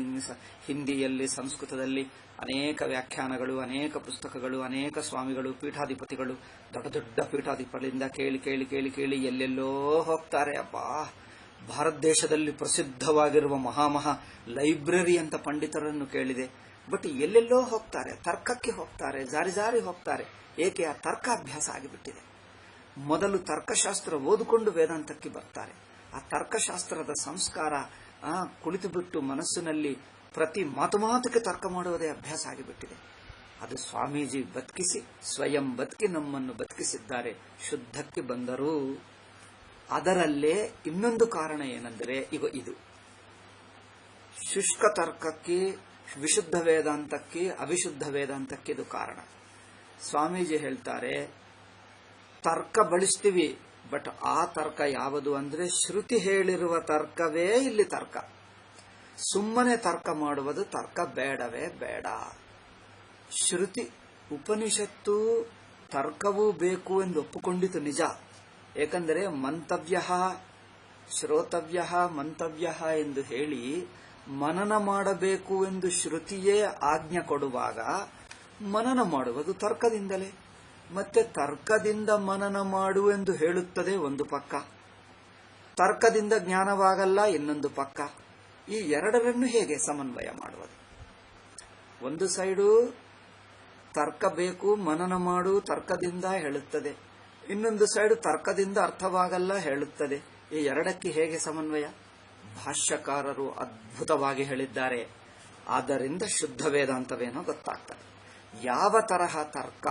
ಹಿಂದಿಯಲ್ಲಿ, ಸಂಸ್ಕೃತದಲ್ಲಿ ಅನೇಕ ವ್ಯಾಖ್ಯಾನಗಳು, ಅನೇಕ ಪುಸ್ತಕಗಳು, ಅನೇಕ ಸ್ವಾಮಿಗಳು, ಪೀಠಾಧಿಪತಿಗಳು, ದೊಡ್ಡ ದೊಡ್ಡ ಪೀಠಾಧಿಪತಿಗಳಿಂದ ಕೇಳಿ ಕೇಳಿ ಕೇಳಿ ಕೇಳಿ ಎಲ್ಲೆಲ್ಲೋ ಹೋಗ್ತಾರೆ. ಅಬ್ಬಾ, ಭಾರತ ದೇಶದಲ್ಲಿ ಪ್ರಸಿದ್ಧವಾಗಿರುವ ಮಹಾಮಹಾ ಲೈಬ್ರರಿ ಅಂತ ಪಂಡಿತರನ್ನು ಕೇಳಿದೆ. ಬಟ್ ಎಲ್ಲೆಲ್ಲೋ ಹೋಗ್ತಾರೆ, ತರ್ಕಕ್ಕೆ ಹೋಗ್ತಾರೆ, ಜಾರಿ ಜಾರಿ ಹೋಗ್ತಾರೆ. ಏಕೆ? ಆ ತರ್ಕಾಭ್ಯಾಸ ಆಗಿಬಿಟ್ಟಿದೆ. ಮೊದಲು ತರ್ಕಶಾಸ್ತ್ರ ಓದಿಕೊಂಡು ವೇದಾಂತಕ್ಕೆ ಬರ್ತಾರೆ. ಆ ತರ್ಕಶಾಸ್ತ್ರದ ಸಂಸ್ಕಾರ ಕುಳಿತು ಬಿಟ್ಟು ಮನಸ್ಸಿನಲ್ಲಿ ಪ್ರತಿ ಮಾತುಮಾತುಕ್ಕೆ ತರ್ಕ ಮಾಡುವುದೇ ಅಭ್ಯಾಸ ಆಗಿಬಿಟ್ಟಿದೆ. ಅದು ಸ್ವಾಮೀಜಿ ಬದುಕಿಸಿ, ಸ್ವಯಂ ಬದುಕಿ ನಮ್ಮನ್ನು ಬದುಕಿಸಿದ್ದಾರೆ. ಶುದ್ಧಕ್ಕೆ ಬಂದರು. ಅದರಲ್ಲೇ ಇನ್ನೊಂದು ಕಾರಣ ಏನೆಂದರೆ, ಇದು ಶುಷ್ಕ ತರ್ಕಕ್ಕೆ, ವಿಶುದ್ಧ ವೇದಾಂತಕ್ಕೆ, ಅವಿಶುದ್ಧ ವೇದಾಂತಕ್ಕೆ ಇದು ಕಾರಣ. ಸ್ವಾಮೀಜಿ ಹೇಳ್ತಾರೆ, ತರ್ಕ ಬಳಸ್ತೀವಿ, ಬಟ್ ಆ ತರ್ಕ ಯಾವುದು ಅಂದ್ರೆ ಶ್ರುತಿ ಹೇಳಿರುವ ತರ್ಕವೇ ಇಲ್ಲಿ ತರ್ಕ. ಸುಮ್ಮನೆ ತರ್ಕ ಮಾಡುವುದು ತರ್ಕ ಬೇಡವೇ ಬೇಡ. ಶ್ರುತಿ ಉಪನಿಷತ್ತು ತರ್ಕವೂ ಬೇಕು ಎಂದು ಒಪ್ಪಿಕೊಂಡಿತು ನಿಜ. ಏಕೆಂದರೆ ಮಂತವ್ಯ ಶ್ರೋತವ್ಯ ಮಂತವ್ಯ ಎಂದು ಹೇಳಿ ಮನನ ಮಾಡಬೇಕು ಎಂದು ಶ್ರುತಿಯೇ ಆಜ್ಞೆ ಕೊಡುವಾಗ ಮನನ ಮಾಡುವುದು ತರ್ಕದಿಂದಲೇ. ಮತ್ತೆ ತರ್ಕದಿಂದ ಮನನ ಮಾಡು ಎಂದು ಹೇಳುತ್ತದೆ ಒಂದು ಪಕ್ಕ, ತರ್ಕದಿಂದ ಜ್ಞಾನವಾಗಲ್ಲ ಇನ್ನೊಂದು ಪಕ್ಕ. ಈ ಎರಡರನ್ನು ಹೇಗೆ ಸಮನ್ವಯ ಮಾಡುವುದು? ಒಂದು ಸೈಡು ತರ್ಕ ಬೇಕು, ಮನನ ಮಾಡು ತರ್ಕದಿಂದ ಹೇಳುತ್ತದೆ, ಇನ್ನೊಂದು ಸೈಡು ತರ್ಕದಿಂದ ಅರ್ಥವಾಗಲ್ಲ ಹೇಳುತ್ತದೆ. ಈ ಎರಡಕ್ಕೆ ಹೇಗೆ ಸಮನ್ವಯ? ಭಾಷ್ಯಕಾರರು ಅದ್ಭುತವಾಗಿ ಹೇಳಿದ್ದಾರೆ. ಆದ್ದರಿಂದ ಶುದ್ಧ ವೇದಾಂತವೇನೋ ಗೊತ್ತಾಗ್ತದೆ. ಯಾವ ತರಹ ತರ್ಕ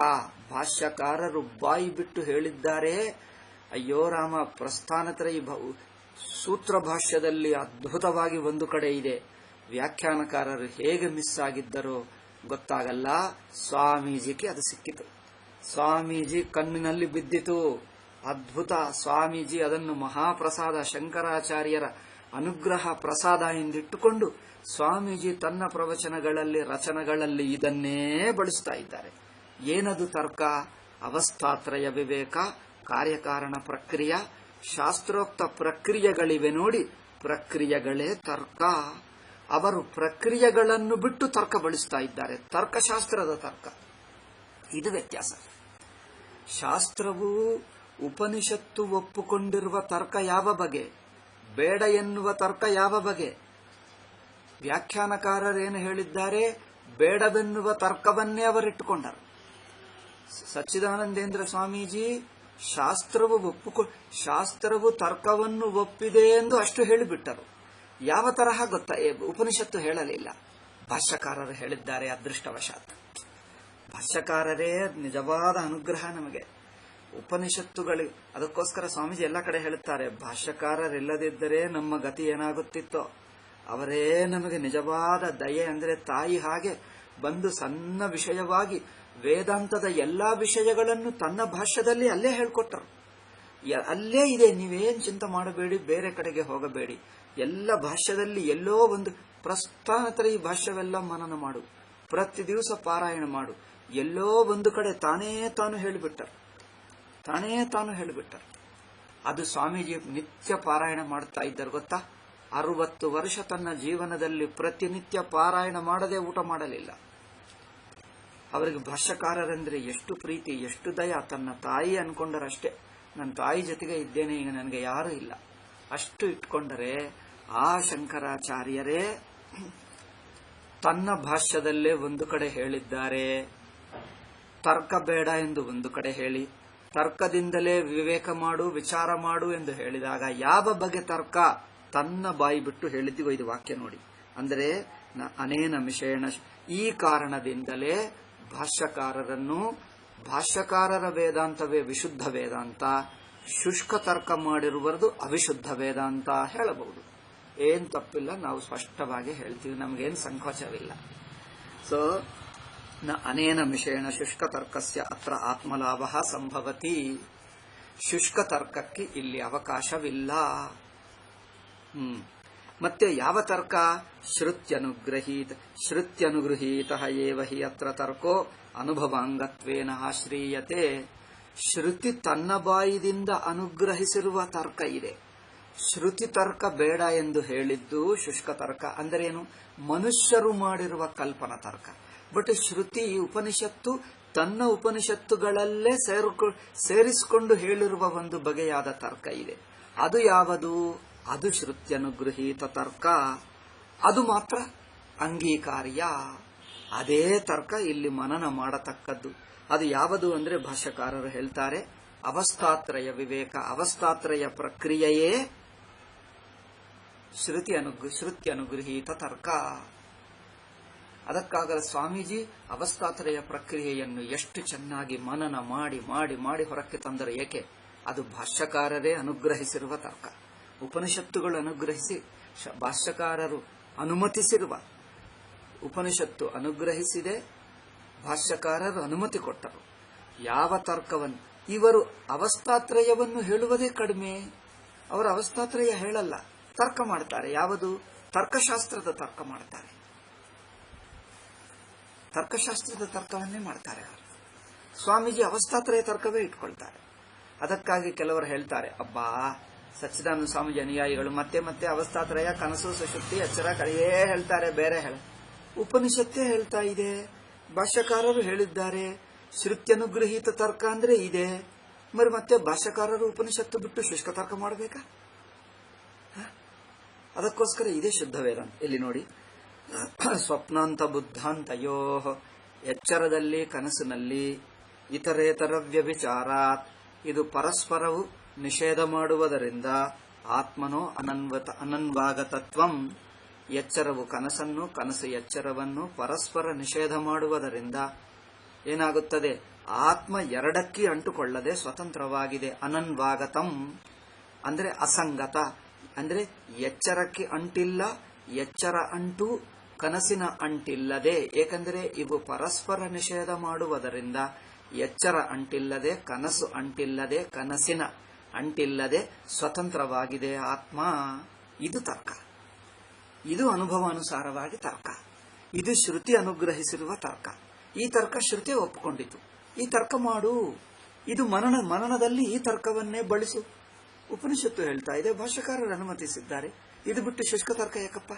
ಭಾಷ್ಯಕಾರರು ಬಾಯಿ ಬಿಟ್ಟು ಹೇಳಿದ್ದಾರೆ. ಅಯ್ಯೋ ರಾಮ, ಪ್ರಸ್ಥಾನತ್ರಯಿ ಸೂತ್ರ ಭಾಷ್ಯದಲ್ಲಿ ಅದ್ಭುತವಾಗಿ ಒಂದು ಕಡೆ ಇದೆ. ವ್ಯಾಖ್ಯಾನಕಾರರು ಹೇಗೆ ಮಿಸ್ ಆಗಿದ್ದರೋ ಗೊತ್ತಾಗಲ್ಲ. ಸ್ವಾಮೀಜಿಗೆ ಅದು ಸಿಕ್ಕಿತು, ಸ್ವಾಮೀಜಿ ಕಣ್ಣಿನಲ್ಲಿ ಬಿದ್ದಿತು. ಅದ್ಭುತ. ಸ್ವಾಮೀಜಿ ಅದನ್ನು ಮಹಾಪ್ರಸಾದ, ಶಂಕರಾಚಾರ್ಯರ ಅನುಗ್ರಹ ಪ್ರಸಾದ ಎಂದಿಟ್ಟುಕೊಂಡು ಸ್ವಾಮೀಜಿ ತನ್ನ ಪ್ರವಚನಗಳಲ್ಲಿ, ರಚನೆಗಳಲ್ಲಿ ಇದನ್ನೇ ಬಳಸ್ತಾ ಇದ್ದಾರೆ. ಏನದು ತರ್ಕ? ಅವಸ್ಥಾತ್ರಯ ವಿವೇಕ, ಕಾರ್ಯಕಾರಣ ಪ್ರಕ್ರಿಯೆ, ಶಾಸ್ತ್ರೋಕ್ತ ಪ್ರಕ್ರಿಯೆಗಳಿವೆ ನೋಡಿ, ಪ್ರಕ್ರಿಯೆಗಳೇ ತರ್ಕ. ಅವರು ಪ್ರಕ್ರಿಯೆಗಳನ್ನು ಬಿಟ್ಟು ತರ್ಕ ಬಳಸ್ತಾ ಇದ್ದಾರೆ, ತರ್ಕಶಾಸ್ತ್ರದ ತರ್ಕ. ಇದು ವ್ಯತ್ಯಾಸ. ಶಾಸ್ತ್ರವು ಉಪನಿಷತ್ತು ಒಪ್ಪುಕೊಂಡಿರುವ ತರ್ಕ ಯಾವ ಬಗೆ, ಬೇಡ ಎನ್ನುವ ತರ್ಕ ಯಾವ ಬಗೆ. ವ್ಯಾಖ್ಯಾನಕಾರರೇನು ಹೇಳಿದ್ದಾರೆ? ಬೇಡವೆನ್ನುವ ತರ್ಕವನ್ನೇ ಅವರಿಟ್ಟುಕೊಂಡರು. ಸಚ್ಚಿದಾನಂದೇಂದ್ರ ಸ್ವಾಮೀಜಿ ಶಾಸ್ತ್ರವು ತರ್ಕವನ್ನು ಒಪ್ಪಿದೆ ಎಂದು ಅಷ್ಟು ಹೇಳಿಬಿಟ್ಟರು. ಯಾವ ತರಹ ಗೊತ್ತಾ? ಉಪನಿಷತ್ತು ಹೇಳಲಿಲ್ಲ, ಭಾಷ್ಯಕಾರರು ಹೇಳಿದ್ದಾರೆ. ಅದೃಷ್ಟವಶಾತ್ ಭಾಷ್ಯಕಾರರೇ ನಿಜವಾದ ಅನುಗ್ರಹ ನಮಗೆ. ಉಪನಿಷತ್ತುಗಳಿಗೆ ಅದಕ್ಕೋಸ್ಕರ ಸ್ವಾಮೀಜಿ ಎಲ್ಲ ಕಡೆ ಹೇಳುತ್ತಾರೆ, ಭಾಷ್ಯಕಾರರಿಲ್ಲದಿದ್ದರೆ ನಮ್ಮ ಗತಿ ಏನಾಗುತ್ತಿತ್ತೋ. ಅವರೇ ನಮಗೆ ನಿಜವಾದ ದಯೆ. ಅಂದರೆ ತಾಯಿ ಹಾಗೆ ಬಂದು ಸಣ್ಣ ವಿಷಯವಾಗಿ ವೇದಾಂತದ ಎಲ್ಲಾ ವಿಷಯಗಳನ್ನು ತನ್ನ ಭಾಷ್ಯದಲ್ಲಿ ಅಲ್ಲೇ ಹೇಳ್ಕೊಟ್ಟರು. ಅಲ್ಲೇ ಇದೆ, ನೀವೇನ್ ಚಿಂತೆ ಮಾಡಬೇಡಿ, ಬೇರೆ ಕಡೆಗೆ ಹೋಗಬೇಡಿ. ಎಲ್ಲ ಭಾಷ್ಯದಲ್ಲಿ ಎಲ್ಲೋ ಒಂದು ಪ್ರಸ್ಥಾನತ್ರಯಿ ಭಾಷ್ಯವೆಲ್ಲ ಮನನ ಮಾಡು, ಪ್ರತಿ ದಿವಸ ಪಾರಾಯಣ ಮಾಡು. ಎಲ್ಲೋ ಒಂದು ಕಡೆ ತಾನೇ ತಾನು ಹೇಳಿಬಿಟ್ಟರು. ಅದು ಸ್ವಾಮೀಜಿ ನಿತ್ಯ ಪಾರಾಯಣ ಮಾಡುತ್ತಾ ಇದ್ದರು ಗೊತ್ತಾ. 60 ವರ್ಷ ತನ್ನ ಜೀವನದಲ್ಲಿ ಪ್ರತಿನಿತ್ಯ ಪಾರಾಯಣ ಮಾಡದೆ ಊಟ ಮಾಡಲಿಲ್ಲ. ಅವರಿಗೆ ಭಾಷ್ಯಕಾರರೆಂದ್ರೆ ಎಷ್ಟು ಪ್ರೀತಿ, ಎಷ್ಟು ದಯ. ತನ್ನ ತಾಯಿ ಅನ್ಕೊಂಡರಷ್ಟೇ, ನನ್ನ ತಾಯಿ ಜೊತೆಗೆ ಇದ್ದೇನೆ, ಈಗ ನನಗೆ ಯಾರೂ ಇಲ್ಲ, ಅಷ್ಟು ಇಟ್ಕೊಂಡರೆ. ಆ ಶಂಕರಾಚಾರ್ಯರೇ ತನ್ನ ಭಾಷ್ಯದಲ್ಲೇ ಒಂದು ಕಡೆ ಹೇಳಿದ್ದಾರೆ, ತರ್ಕ ಬೇಡ ಎಂದು ಒಂದು ಕಡೆ ಹೇಳಿ, ತರ್ಕದಿಂದಲೇ ವಿವೇಕ ಮಾಡು, ವಿಚಾರ ಮಾಡು ಎಂದು ಹೇಳಿದಾಗ ಯಾವ ಬಗೆ ತರ್ಕ? ತನ್ನ ಬಾಯಿ ಬಿಟ್ಟು ಹೇಳಿದ್ದಿಗೋ. ಇದು ವಾಕ್ಯ ನೋಡಿ, ಅಂದರೆ ಅನೇನ ಮಿಷೇಣ, ಈ ಕಾರಣದಿಂದಲೇ ಭಾಷ್ಯಕಾರರ ವೇದಾಂತವೇ ವಿಶುದ್ಧ ವೇದಾಂತ, ಶುಷ್ಕ ತರ್ಕ ಮಾಡಿರುವುದು ಅವಿಶುದ್ಧ ವೇದಾಂತ ಹೇಳಬಹುದು. ಏನ್ ತಪ್ಪಿಲ್ಲ, ನಾವು ಸ್ಪಷ್ಟವಾಗಿ ಹೇಳ್ತೀವಿ, ನಮಗೇನು ಸಂಕೋಚವಿಲ್ಲ. ಸೊ ಅನೇನ ಮಿಷೇಣ ಶುಷ್ಕ ತರ್ಕಸ್ಯ ಅತ್ರ ಆತ್ಮಲಾಭ ಸಂಭವತಿ. ಶುಷ್ಕ ತರ್ಕಕ್ಕೆ ಇಲ್ಲಿ ಅವಕಾಶವಿಲ್ಲ. ಮತ್ತೆ ಯಾವ ತರ್ಕ? ಶ್ರುತ್ಯನುಗೃಹೀತ ಏವ ಹಿ ಅತ್ರ ತರ್ಕೋ ಅನುಭವಾಂಗತ್ವೇನ ಆಶ್ರೀಯತೆ. ಶ್ರುತಿ ತನ್ನ ಬಾಯಿದಿಂದ ಅನುಗ್ರಹಿಸಿರುವ ತರ್ಕ ಇದೆ. ಶ್ರುತಿ ತರ್ಕ ಬೇಡ ಎಂದು ಹೇಳಿದ್ದು ಶುಷ್ಕ ತರ್ಕ. ಅಂದರೇನು? ಮನುಷ್ಯರು ಮಾಡಿರುವ ಕಲ್ಪನಾ ತರ್ಕ. ಬಟ್ ಶ್ರುತಿ ಉಪನಿಷತ್ತು ತನ್ನ ಉಪನಿಷತ್ತುಗಳಲ್ಲೇ ಸೇರಿಸಿಕೊಂಡು ಹೇಳಿರುವ ಒಂದು ಬಗೆಯಾದ ತರ್ಕ ಇದೆ. ಅದು ಯಾವುದು? ಅದು ಶ್ರುತ್ಯನುಗೃಹೀತ ತರ್ಕ. ಅದು ಮಾತ್ರ ಅಂಗೀಕಾರ್ಯ. ಅದೇ ತರ್ಕ ಇಲ್ಲಿ ಮನನ ಮಾಡತಕ್ಕದ್ದು. ಅದು ಯಾವುದು ಅಂದ್ರೆ ಭಾಷ್ಯಕಾರರು ಹೇಳ್ತಾರೆ, ಅವಸ್ಥಾತ್ರಯ ವಿವೇಕ, ಅವಸ್ಥಾತ್ರಯ ಪ್ರಕ್ರಿಯೆಯೇ ಶ್ರುತ್ಯನುಗೃಹೀತ ತರ್ಕ. ಅದಕ್ಕಾಗಲ ಸ್ವಾಮೀಜಿ ಅವಸ್ಥಾತ್ರಯ ಪ್ರಕ್ರಿಯೆಯನ್ನು ಎಷ್ಟು ಚೆನ್ನಾಗಿ ಮನನ ಮಾಡಿ ಮಾಡಿ ಮಾಡಿ ಹೊರಕ್ಕೆ ತಂದರೆ. ಏಕೆ? ಅದು ಭಾಷ್ಯಕಾರರೇ ಅನುಗ್ರಹಿಸಿರುವ ತರ್ಕ. ಉಪನಿಷತ್ತುಗಳು ಅನುಗ್ರಹಿಸಿ, ಭಾಷ್ಯಕಾರರು ಅನುಮತಿಸಿರುವ, ಉಪನಿಷತ್ತು ಅನುಗ್ರಹಿಸಿದೆ, ಭಾಷ್ಯಕಾರರು ಅನುಮತಿ ಕೊಟ್ಟರು. ಯಾವ ತರ್ಕವನ್ನು ಇವರು ಅವಸ್ಥಾತ್ರಯವನ್ನು ಹೇಳುವುದೇ ಕಡಿಮೆ. ಅವರು ಅವಸ್ಥಾತ್ರಯ ಹೇಳಲ್ಲ, ತರ್ಕ ಮಾಡ್ತಾರೆ. ಯಾವುದು? ತರ್ಕಶಾಸ್ತ್ರದ ತರ್ಕ ಮಾಡ್ತಾರೆ. ತರ್ಕಶಾಸ್ತ್ರದ ತರ್ಕವನ್ನೇ ಮಾಡ್ತಾರೆ ಅವರು. ಸ್ವಾಮೀಜಿ ಅವಸ್ಥಾತ್ರಯ ತರ್ಕವೇ ಇಟ್ಕೊಳ್ತಾರೆ. ಅದಕ್ಕಾಗಿ ಕೆಲವರು ಹೇಳ್ತಾರೆ, ಅಬ್ಬಾ ಸಚ್ಚಿದಾನಂದ ಸ್ವಾಮೀಜಿ ಅನುಯಾಯಿಗಳು ಮತ್ತೆ ಮತ್ತೆ ಅವಸ್ಥಾತ್ರಯ, ಕನಸು, ಸುಷುಪ್ತಿ, ಎಚ್ಚರ ಕಡೆಯೇ ಹೇಳ್ತಾರೆ, ಬೇರೆ ಉಪನಿಷತ್ತೇ ಹೇಳ್ತಾ ಇದೆ, ಭಾಷ್ಯಕಾರರು ಹೇಳಿದ್ದಾರೆ. ಶ್ರುತ್ಯನುಗೃಹೀತ ತರ್ಕ ಅಂದ್ರೆ ಇದೆ. ಮತ್ತೆ ಭಾಷ್ಯಕಾರರು ಉಪನಿಷತ್ತು ಬಿಟ್ಟು ಶುಷ್ಕ ತರ್ಕ ಮಾಡಬೇಕಾ? ಅದಕ್ಕೋಸ್ಕರ ಇದೇ ಶುದ್ಧ ವೇದಾಂತ. ಇಲ್ಲಿ ನೋಡಿ, ಸ್ವಪ್ನಾಂತ ಬುದ್ಧಾಂತಯೋ, ಎಚ್ಚರದಲ್ಲಿ ಕನಸಿನಲ್ಲಿ, ಇತರೇತರ ವ್ಯಭಿಚಾರಾತ್, ಇದು ಪರಸ್ಪರವು ನಿಷೇಧ ಮಾಡುವುದರಿಂದ, ಆತ್ಮನೋ ಅನನ್ವಾಗತತ್ವಂ, ಎಚ್ಚರವು ಕನಸನ್ನು, ಕನಸು ಎಚ್ಚರವನ್ನು ಪರಸ್ಪರ ನಿಷೇಧ ಮಾಡುವುದರಿಂದ ಏನಾಗುತ್ತದೆ? ಆತ್ಮ ಎರಡಕ್ಕಿ ಅಂಟುಕೊಳ್ಳದೆ ಸ್ವತಂತ್ರವಾಗಿದೆ. ಅನನ್ವಾಗತಂ ಅಂದ್ರೆ ಅಸಂಗತ, ಅಂದ್ರೆ ಎಚ್ಚರಕ್ಕೆ ಅಂಟಿಲ್ಲ, ಎಚ್ಚರ ಅಂಟು ಕನಸಿನ ಅಂಟಿಲ್ಲದೆ. ಏಕೆಂದರೆ ಇವು ಪರಸ್ಪರ ನಿಷೇಧ ಮಾಡುವುದರಿಂದ ಎಚ್ಚರ ಅಂಟಿಲ್ಲದೆ, ಕನಸು ಅಂಟಿಲ್ಲದೆ, ಕನಸಿನ ಅಂಟಿಲ್ಲದೆ ಸ್ವತಂತ್ರವಾಗಿದೆ ಆತ್ಮ. ಇದು ತರ್ಕ. ಇದು ಅನುಭವಾನುಸಾರವಾಗಿ ತರ್ಕ. ಇದು ಶ್ರುತಿ ಅನುಗ್ರಹಿಸಿರುವ ತರ್ಕ. ಈ ತರ್ಕ ಶ್ರುತಿ ಒಪ್ಪಿಕೊಂಡಿತು. ಈ ತರ್ಕ ಮಾಡು. ಇದು ಮನನದಲ್ಲಿ ಈ ತರ್ಕವನ್ನೇ ಬಳಸು. ಉಪನಿಷತ್ತು ಹೇಳ್ತಾ ಇದೆ, ಭಾಷ್ಯಕಾರರು ಅನುಮತಿಸಿದ್ದಾರೆ. ಇದು ಬಿಟ್ಟು ಶುಷ್ಕ ತರ್ಕ ಯಾಕಪ್ಪ?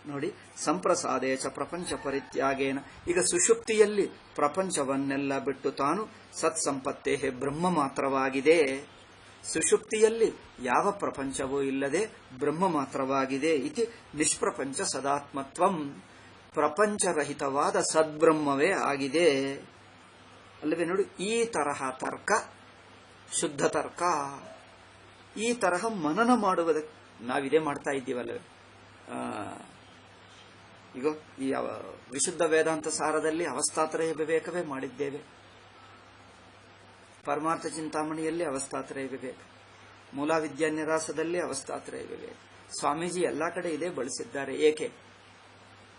ನೋಡಿ, ಸಂಪ್ರಸಾದೇಚ ಪ್ರಪಂಚ ಪರಿತ್ಯಾಗೇನ. ಈಗ ಸುಷುಪ್ತಿಯಲ್ಲಿ ಪ್ರಪಂಚವನ್ನೆಲ್ಲ ಬಿಟ್ಟು ತಾನು ಸತ್ಸಂಪತ್ತೇ ಬ್ರಹ್ಮ ಮಾತ್ರವಾಗಿದೆ. ಸುಷುಪ್ತಿಯಲ್ಲಿ ಯಾವ ಪ್ರಪಂಚವೂ ಇಲ್ಲದೆ ಬ್ರಹ್ಮ ಮಾತ್ರವಾಗಿದೆ. ಇತಿ ನಿಷ್ಪ್ರಪಂಚ ಸದಾತ್ಮತ್ವಂ, ಪ್ರಪಂಚರಹಿತವಾದ ಸದ್ಬ್ರಹ್ಮವೇ ಆಗಿದೆ. ಅಲ್ಲವೇ? ನೋಡಿ, ಈ ತರಹ ತರ್ಕ ಶುದ್ಧ ತರ್ಕ. ಈ ತರಹ ಮನನ ಮಾಡುವುದಕ್ಕೆ ನಾವಿದೇ ಮಾಡ್ತಾ ಇದ್ದೀವಲ್ಲವೇ? ಈಗ ಈ ವಿಶುದ್ಧ ವೇದಾಂತ ಸಾರದಲ್ಲಿ ಅವಸ್ಥಾತ್ರಯ ವಿವೇಕವೇ ಮಾಡಿದ್ದೇವೆ. ಪರಮಾರ್ಥ ಚಿಂತಾಮಣಿಯಲ್ಲಿ ಅವಸ್ಥಾತ್ರಯ ವಿವೇಕ, ಮೂಲಾವಿದ್ಯಾನ್ಯರಾಸದಲ್ಲಿ ಅವಸ್ಥಾತ್ರಯ ವಿವೇಕ. ಸ್ವಾಮೀಜಿ ಎಲ್ಲಾ ಕಡೆ ಇದೇ ಬಳಸಿದ್ದಾರೆ. ಏಕೆ?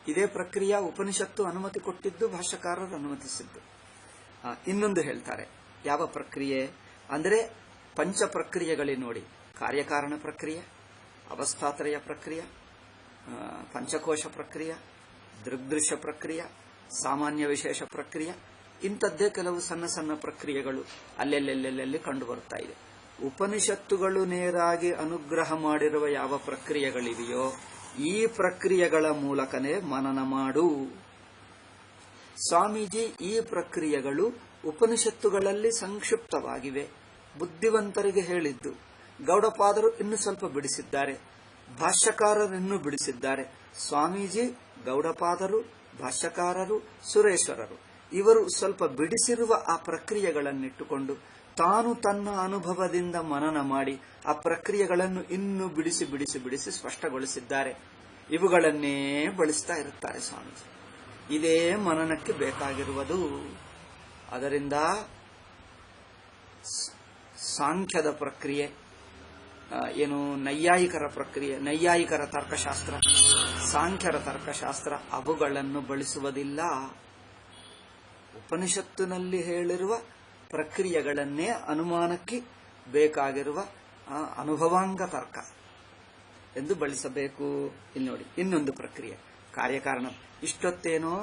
ಇದೇ ಪ್ರಕ್ರಿಯೆ ಉಪನಿಷತ್ತು ಅನುಮತಿ ಕೊಟ್ಟಿದ್ದು, ಭಾಷ್ಯಕಾರರು ಅನುಮತಿಸಿದ್ದು. ಇನ್ನೊಂದು ಹೇಳ್ತಾರೆ, ಯಾವ ಪ್ರಕ್ರಿಯೆ ಅಂದರೆ ಪಂಚ ಪ್ರಕ್ರಿಯೆಗಳೇ ನೋಡಿ. ಕಾರ್ಯಕಾರಣ ಪ್ರಕ್ರಿಯೆ, ಅವಸ್ಥಾತ್ರಯ ಪ್ರಕ್ರಿಯೆ, ಪಂಚಕೋಶ ಪ್ರಕ್ರಿಯೆ, ದೃಗ್ದೃಶ್ಯ ಪ್ರಕ್ರಿಯೆ, ಸಾಮಾನ್ಯ ವಿಶೇಷ ಪ್ರಕ್ರಿಯೆ. ಇಂಥದ್ದೇ ಕೆಲವು ಸಣ್ಣ ಸಣ್ಣ ಪ್ರಕ್ರಿಯೆಗಳು ಅಲ್ಲೆಲ್ಲೆಲ್ಲೆಲ್ಲಿ ಕಂಡು ಬರ್ತಾ ಇದೆ. ಉಪನಿಷತ್ತುಗಳು ನೇರಾಗಿ ಅನುಗ್ರಹ ಮಾಡಿರುವ ಯಾವ ಪ್ರಕ್ರಿಯೆಗಳಿವೆಯೋ ಈ ಪ್ರಕ್ರಿಯೆಗಳ ಮೂಲಕನೇ ಮನನ ಮಾಡು. ಸ್ವಾಮೀಜಿ ಈ ಪ್ರಕ್ರಿಯೆಗಳು ಉಪನಿಷತ್ತುಗಳಲ್ಲಿ ಸಂಕ್ಷಿಪ್ತವಾಗಿವೆ, ಬುದ್ಧಿವಂತರಿಗೆ ಹೇಳಿದ್ದು. ಗೌಡಪಾದರು ಇನ್ನೂ ಸ್ವಲ್ಪ ಬಿಡಿಸಿದ್ದಾರೆ, ಭಾಷ್ಯಕಾರರು ಇನ್ನೂ ಬಿಡಿಸಿದ್ದಾರೆ. ಸ್ವಾಮೀಜಿ, ಗೌಡಪಾದರು, ಭಾಷ್ಯಕಾರರು, ಸುರೇಶ್ವರರು ಇವರು ಸ್ವಲ್ಪ ಬಿಡಿಸಿರುವ ಆ ಪ್ರಕ್ರಿಯೆಗಳನ್ನಿಟ್ಟುಕೊಂಡು ತಾನು ತನ್ನ ಅನುಭವದಿಂದ ಮನನ ಮಾಡಿ ಆ ಪ್ರಕ್ರಿಯೆಗಳನ್ನು ಇನ್ನೂ ಬಿಡಿಸಿ ಬಿಡಿಸಿ ಬಿಡಿಸಿ ಸ್ಪಷ್ಟಗೊಳಿಸಿದ್ದಾರೆ. ಇವುಗಳನ್ನೇ ಬಳಸ್ತಾ ಇರುತ್ತಾರೆ ಸ್ವಾಮೀಜಿ. ಇದೇ ಮನನಕ್ಕೆ ಬೇಕಾಗಿರುವುದು. ಅದರಿಂದ ಸಾಂಖ್ಯದ ಪ್ರಕ್ರಿಯೆ ಏನು, ನೈಯಾಯಿಕರ ಪ್ರಕ್ರಿಯೆ, ನೈಯಾಯಿಕರ ತರ್ಕಶಾಸ್ತ್ರ, ಸಾಂಖ್ಯರ ತರ್ಕಶಾಸ್ತ್ರ ಅವುಗಳನ್ನು ಬಳಸುವುದಿಲ್ಲ. ಉಪನಿಷತ್ತಿನಲ್ಲಿ ಹೇಳಿರುವ ಪ್ರಕ್ರಿಯೆಗಳನ್ನೇ ಅನುಮಾನಕ್ಕೆ ಬೇಕಾಗಿರುವ ಅನುಭವಾಂಗ ತರ್ಕ ಎಂದು ಬಳಸಬೇಕು. ಇಲ್ಲಿ ನೋಡಿ, ಇನ್ನೊಂದು ಪ್ರಕ್ರಿಯೆ ಕಾರ್ಯಕಾರಣ. ಇಷ್ಟೊತ್ತೇನೋ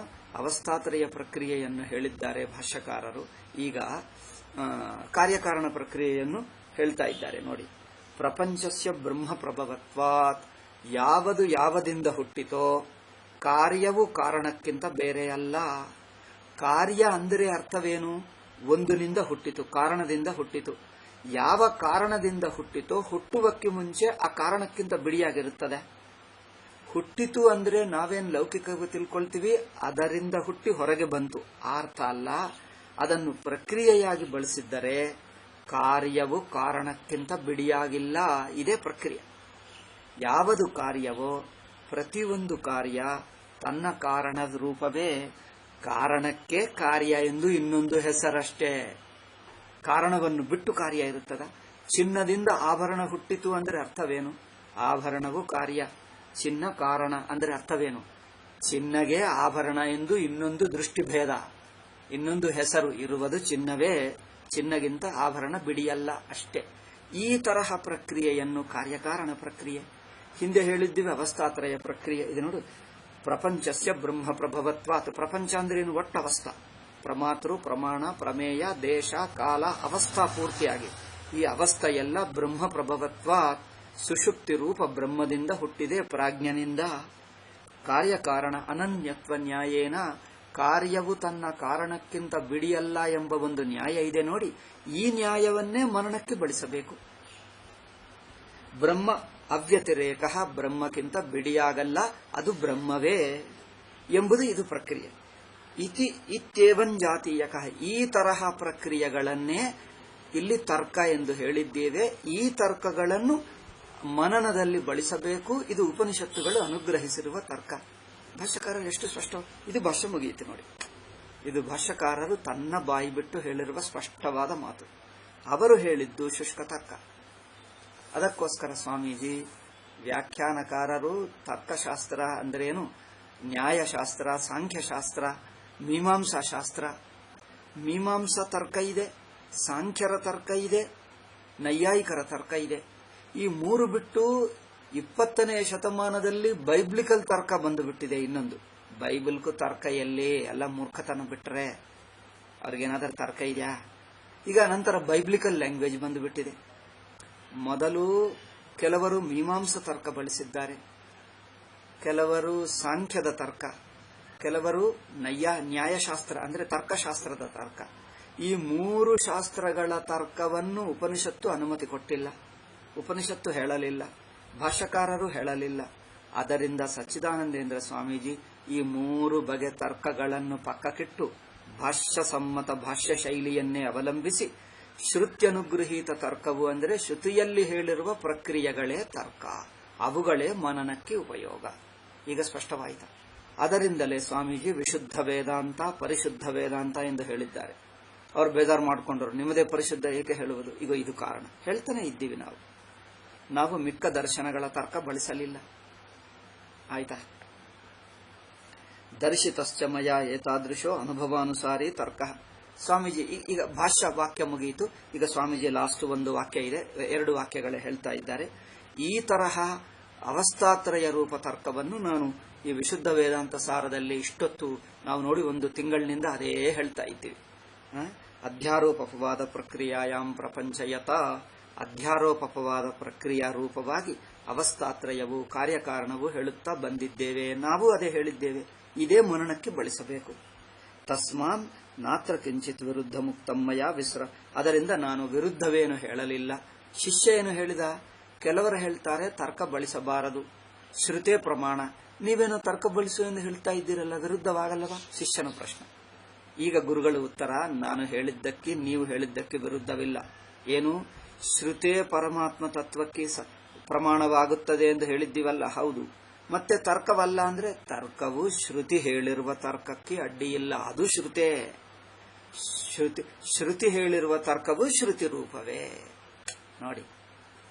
ಅವಸ್ಥಾತ್ರಯ ಪ್ರಕ್ರಿಯೆಯನ್ನು ಹೇಳಿದ್ದಾರೆ ಭಾಷ್ಯಕಾರರು. ಈಗ ಕಾರ್ಯಕಾರಣ ಪ್ರಕ್ರಿಯೆಯನ್ನು ಹೇಳ್ತಾ ಇದ್ದಾರೆ ನೋಡಿ. ಪ್ರಪಂಚಸ್ಯ ಬ್ರಹ್ಮ ಪ್ರಭವತ್ವಾತ್, ಯಾವುದು ಯಾವದಿಂದ ಹುಟ್ಟಿತೋ ಕಾರ್ಯವು ಕಾರಣಕ್ಕಿಂತ ಬೇರೆಯಲ್ಲ. ಕಾರ್ಯ ಅಂದರೆ ಅರ್ಥವೇನು? ಒಂದನಿಂದ ಹುಟ್ಟಿತು, ಕಾರಣದಿಂದ ಹುಟ್ಟಿತು. ಯಾವ ಕಾರಣದಿಂದ ಹುಟ್ಟಿತೋ ಹುಟ್ಟುವಕ್ಕೆ ಮುಂಚೆ ಆ ಕಾರಣಕ್ಕಿಂತ ಬಿಡಿಯಾಗಿರುತ್ತದೆ. ಹುಟ್ಟಿತು ಅಂದ್ರೆ ನಾವೇನು ಲೌಕಿಕವಾಗಿ ತಿಳ್ಕೊಳ್ತೀವಿ, ಅದರಿಂದ ಹುಟ್ಟಿ ಹೊರಗೆ ಬಂತು ಆ ಅರ್ಥ ಅಲ್ಲ. ಅದನ್ನು ಪ್ರಕ್ರಿಯೆಯಾಗಿ ಬಳಸಿದ್ದರೆ ಕಾರ್ಯವು ಕಾರಣಕ್ಕಿಂತ ಬಿಡಿಯಾಗಿಲ್ಲ. ಇದೇ ಪ್ರಕ್ರಿಯೆ. ಯಾವುದು ಕಾರ್ಯವೋ ಪ್ರತಿಯೊಂದು ಕಾರ್ಯ ತನ್ನ ಕಾರಣದ ರೂಪವೇ. ಕಾರಣಕ್ಕೆ ಕಾರ್ಯ ಎಂದು ಇನ್ನೊಂದು ಹೆಸರಷ್ಟೇ. ಕಾರಣವನ್ನು ಬಿಟ್ಟು ಕಾರ್ಯ ಇರುತ್ತದ? ಚಿನ್ನದಿಂದ ಆಭರಣ ಹುಟ್ಟಿತು ಅಂದರೆ ಅರ್ಥವೇನು? ಆಭರಣವು ಕಾರ್ಯ, ಚಿನ್ನ ಕಾರಣ ಅಂದರೆ ಅರ್ಥವೇನು? ಚಿನ್ನಗೆ ಆಭರಣ ಎಂದು ಇನ್ನೊಂದು ದೃಷ್ಟಿಭೇದ, ಇನ್ನೊಂದು ಹೆಸರು ಇರುವುದು ಚಿನ್ನವೇ. ಚಿನ್ನಗಿಂತ ಆಭರಣ ಬಿಡಿಯಲ್ಲ ಅಷ್ಟೇ. ಈ ತರಹ ಪ್ರಕ್ರಿಯೆಯನ್ನು ಕಾರ್ಯಕಾರಣ ಪ್ರಕ್ರಿಯೆ. ಹಿಂದೆ ಹೇಳಿದ್ದೀವಿ ಅವಸ್ಥಾತ್ರಯ ಪ್ರಕ್ರಿಯೆ. ಇದು ನೋಡು, ಪ್ರಪಂಚಸ್ಯ ಬ್ರಹ್ಮ ಪ್ರಭವತ್ವಾತ್. ಪ್ರಪಂಚ ಅಂದ್ರೇನು? ಒಟ್ಟು ಅವಸ್ಥಾ, ಪ್ರಮಾತೃ, ಪ್ರಮಾಣ, ಪ್ರಮೇಯ, ದೇಶ, ಕಾಲ, ಅವಸ್ಥಾ ಪೂರ್ತಿಯಾಗಿ ಈ ಅವಸ್ಥೆ ಎಲ್ಲ ಬ್ರಹ್ಮ ಪ್ರಭವತ್ವಾತ್, ಸುಷುಪ್ತಿ ರೂಪ ಬ್ರಹ್ಮದಿಂದ ಹುಟ್ಟಿದೆ, ಪ್ರಾಜ್ಞನಿಂದ. ಕಾರ್ಯಕಾರಣ ಅನನ್ಯತ್ವ ನ್ಯಾಯೇನ, ಕಾರ್ಯವು ತನ್ನ ಕಾರಣಕ್ಕಿಂತ ಬಿಡಿಯಲ್ಲ ಎಂಬ ಒಂದು ನ್ಯಾಯ ಇದೆ ನೋಡಿ. ಈ ನ್ಯಾಯವನ್ನೇ ಮನನಕ್ಕೆ ಬಳಸಬೇಕು. ಬ್ರಹ್ಮ ಅವ್ಯತಿರೇಕ, ಬ್ರಹ್ಮಕ್ಕಿಂತ ಬಿಡಿಯಾಗಲ್ಲ, ಅದು ಬ್ರಹ್ಮವೇ ಎಂಬುದು ಇದು ಪ್ರಕ್ರಿಯೆ. ಇತ್ಯೇವಂ ಜಾತೀಯಕ, ಈ ತರಹ ಪ್ರಕ್ರಿಯೆಗಳನ್ನೇ ಇಲ್ಲಿ ತರ್ಕ ಎಂದು ಹೇಳಿದ್ದೇವೆ. ಈ ತರ್ಕಗಳನ್ನು ಮನನದಲ್ಲಿ ಬಳಸಬೇಕು. ಇದು ಉಪನಿಷತ್ತುಗಳು ಅನುಗ್ರಹಿಸಿರುವ ತರ್ಕ. ಭಾಷ್ಯಕಾರರು ಎಷ್ಟು ಸ್ಪಷ್ಟ. ಇದು ಭಾಷ್ಯ ಮುಗಿಯಿತು ನೋಡಿ. ಇದು ಭಾಷ್ಯಕಾರರು ತನ್ನ ಬಾಯಿ ಬಿಟ್ಟು ಹೇಳಿರುವ ಸ್ಪಷ್ಟವಾದ ಮಾತು. ಅವರು ಹೇಳಿದ್ದು ಶುಷ್ಕ ತರ್ಕ. ಅದಕ್ಕೋಸ್ಕರ ಸ್ವಾಮೀಜಿ ವ್ಯಾಖ್ಯಾನಕಾರರು ತರ್ಕಶಾಸ್ತ್ರ ಅಂದ್ರೇನು, ನ್ಯಾಯಶಾಸ್ತ್ರ, ಸಾಂಖ್ಯಶಾಸ್ತ್ರ, ಮೀಮಾಂಸಾ ಶಾಸ್ತ್ರ, ಮೀಮಾಂಸಾ ತರ್ಕ ಇದೆ, ಸಾಂಖ್ಯರ ತರ್ಕ ಇದೆ, ನೈಯಾಯಿಕರ ತರ್ಕ ಇದೆ. ಈ ಮೂರು ಬಿಟ್ಟು 20ನೇ ಶತಮಾನದಲ್ಲಿ ಬೈಬ್ಲಿಕಲ್ ತರ್ಕ ಬಂದುಬಿಟ್ಟಿದೆ. ಇನ್ನೊಂದು ಬೈಬಲ್ಗೂ ತರ್ಕ ಎಲ್ಲಿ? ಎಲ್ಲ ಮೂರ್ಖತನ ಬಿಟ್ರೆ ಅವ್ರಿಗೇನಾದ್ರೂ ತರ್ಕ ಇದೆಯಾ? ಈಗ ನಂತರ ಬೈಬ್ಲಿಕಲ್ ಲ್ಯಾಂಗ್ವೇಜ್ ಬಂದುಬಿಟ್ಟಿದೆ. ಮೊದಲು ಕೆಲವರು ಮೀಮಾಂಸಾ ತರ್ಕ ಬಳಸಿದ್ದಾರೆ, ಕೆಲವರು ಸಾಂಖ್ಯದ ತರ್ಕ, ಕೆಲವರು ನ್ಯಾಯಶಾಸ್ತ್ರ ಅಂದ್ರೆ ತರ್ಕಶಾಸ್ತ್ರದ ತರ್ಕ. ಈ ಮೂರು ಶಾಸ್ತ್ರಗಳ ತರ್ಕವನ್ನು ಉಪನಿಷತ್ತು ಅನುಮತಿ ಕೊಟ್ಟಿಲ್ಲ, ಉಪನಿಷತ್ತು ಹೇಳಲಿಲ್ಲ, ಭಾಷ್ಯಕಾರರು ಹೇಳಲಿಲ್ಲ. ಆದ್ದರಿಂದ ಸಚ್ಚಿದಾನಂದೇಂದ್ರ ಸ್ವಾಮೀಜಿ ಈ ಮೂರು ಬಗೆ ತರ್ಕಗಳನ್ನು ಪಕ್ಕಕ್ಕಿಟ್ಟು ಭಾಷ್ಯ ಸಮ್ಮತ ಭಾಷ್ಯ ಶೈಲಿಯನ್ನೇ ಅವಲಂಬಿಸಿ ಶ್ರುತ್ಯನುಗೃಹೀತ ತರ್ಕವು ಅಂದರೆ ಶ್ರುತಿಯಲ್ಲಿ ಹೇಳಿರುವ ಪ್ರಕ್ರಿಯೆಗಳೇ ತರ್ಕ, ಅವುಗಳೇ ಮನನಕ್ಕೆ ಉಪಯೋಗ. ಈಗ ಸ್ಪಷ್ಟವಾಯಿತು. ಅದರಿಂದಲೇ ಸ್ವಾಮೀಜಿ ವಿಶುದ್ಧ ವೇದಾಂತ, ಪರಿಶುದ್ಧ ವೇದಾಂತ ಎಂದು ಹೇಳಿದ್ದಾರೆ. ಅವ್ರು ಬೇಜಾರು ಮಾಡಿಕೊಂಡ್ರು, ನಿಮ್ಮದೇ ಪರಿಶುದ್ಧ ಏಕೆ ಹೇಳುವುದು? ಈಗ ಇದು ಕಾರಣ ಹೇಳ್ತಾನೆ ಇದ್ದೀವಿ. ನಾವು ಮಿಕ್ಕ ದರ್ಶನಗಳ ತರ್ಕ ಬಳಸಲಿಲ್ಲ. ಆಯ್ತಾ? ದರ್ಶಿತಶ್ಚಮಯ ಏತಾದೃಶೋ ಅನುಭವಾನುಸಾರಿ ತರ್ಕ. ಸ್ವಾಮೀಜಿ ಈಗ ಭಾಷ್ಯ ವಾಕ್ಯ ಮುಗಿಯಿತು. ಈಗ ಸ್ವಾಮೀಜಿ ಲಾಸ್ಟ್ ಒಂದು ವಾಕ್ಯ ಇದೆ, 2 ವಾಕ್ಯಗಳೇ ಹೇಳ್ತಾ ಇದ್ದಾರೆ. ಈ ತರಹ ಅವಸ್ಥಾತ್ರಯ ರೂಪ ತರ್ಕವನ್ನು ನಾನು ಈ ವಿಶುದ್ಧ ವೇದಾಂತ ಸಾರದಲ್ಲಿ ಇಷ್ಟೊತ್ತು ನಾವು ನೋಡಿ 1 ತಿಂಗಳಿನಿಂದ ಅದೇ ಹೇಳ್ತಾ ಇದ್ದೀವಿ. ಅಧ್ಯಾರೋಪವಾದ ಪ್ರಕ್ರಿಯಾಯಾಮ್ ಪ್ರಪಂಚಯತ, ಅಧ್ಯಾರೋಪವಾದ ಪ್ರಕ್ರಿಯಾ ರೂಪವಾಗಿ ಅವಸ್ಥಾತ್ರಯವು ಕಾರ್ಯಕಾರಣವು ಹೇಳುತ್ತಾ ಬಂದಿದ್ದೇವೆ. ನಾವು ಅದೇ ಹೇಳಿದ್ದೇವೆ. ಇದೇ ಮನನಕ್ಕೆ ಬಳಸಬೇಕು. ತಸ್ಮಾನ್ ನಾತ್ರ ಕಿಂಚಿತ್ ವಿರುದ್ಧ ಮುಕ್ತಮ್ಮಯ ವಿಸ್ರ. ಅದರಿಂದ ನಾನು ವಿರುದ್ಧವೇನು ಹೇಳಲಿಲ್ಲ. ಶಿಷ್ಯ ಏನು ಹೇಳಿದ? ಕೆಲವರು ಹೇಳ್ತಾರೆ ತರ್ಕ ಬಳಸಬಾರದು, ಶ್ರುತೇ ಪ್ರಮಾಣ. ನೀವೇನೋ ತರ್ಕ ಬಳಸು ಎಂದು ಹೇಳ್ತಾ ಇದ್ದೀರಲ್ಲ, ವಿರುದ್ಧವಾಗಲ್ಲವಾ? ಶಿಷ್ಯನ ಪ್ರಶ್ನೆ. ಈಗ ಗುರುಗಳು ಉತ್ತರ, ನಾನು ಹೇಳಿದ್ದಕ್ಕೆ ನೀವು ಹೇಳಿದ್ದಕ್ಕೆ ವಿರುದ್ಧವಿಲ್ಲ. ಏನು? ಶ್ರುತೇ ಪರಮಾತ್ಮ ತತ್ವಕ್ಕೆ ಪ್ರಮಾಣವಾಗುತ್ತದೆ ಎಂದು ಹೇಳಿದ್ದೀವಲ್ಲ, ಹೌದು. ಮತ್ತೆ ತರ್ಕವಲ್ಲ ಅಂದ್ರೆ ತರ್ಕವು ಶ್ರುತಿ ಹೇಳಿರುವ ತರ್ಕಕ್ಕೆ ಅಡ್ಡಿಯಿಲ್ಲ, ಅದು ಶ್ರುತೇ. ಶ್ರುತಿ ಹೇಳಿರುವ ತರ್ಕವು ಶ್ರುತಿ ರೂಪವೇ ನೋಡಿ.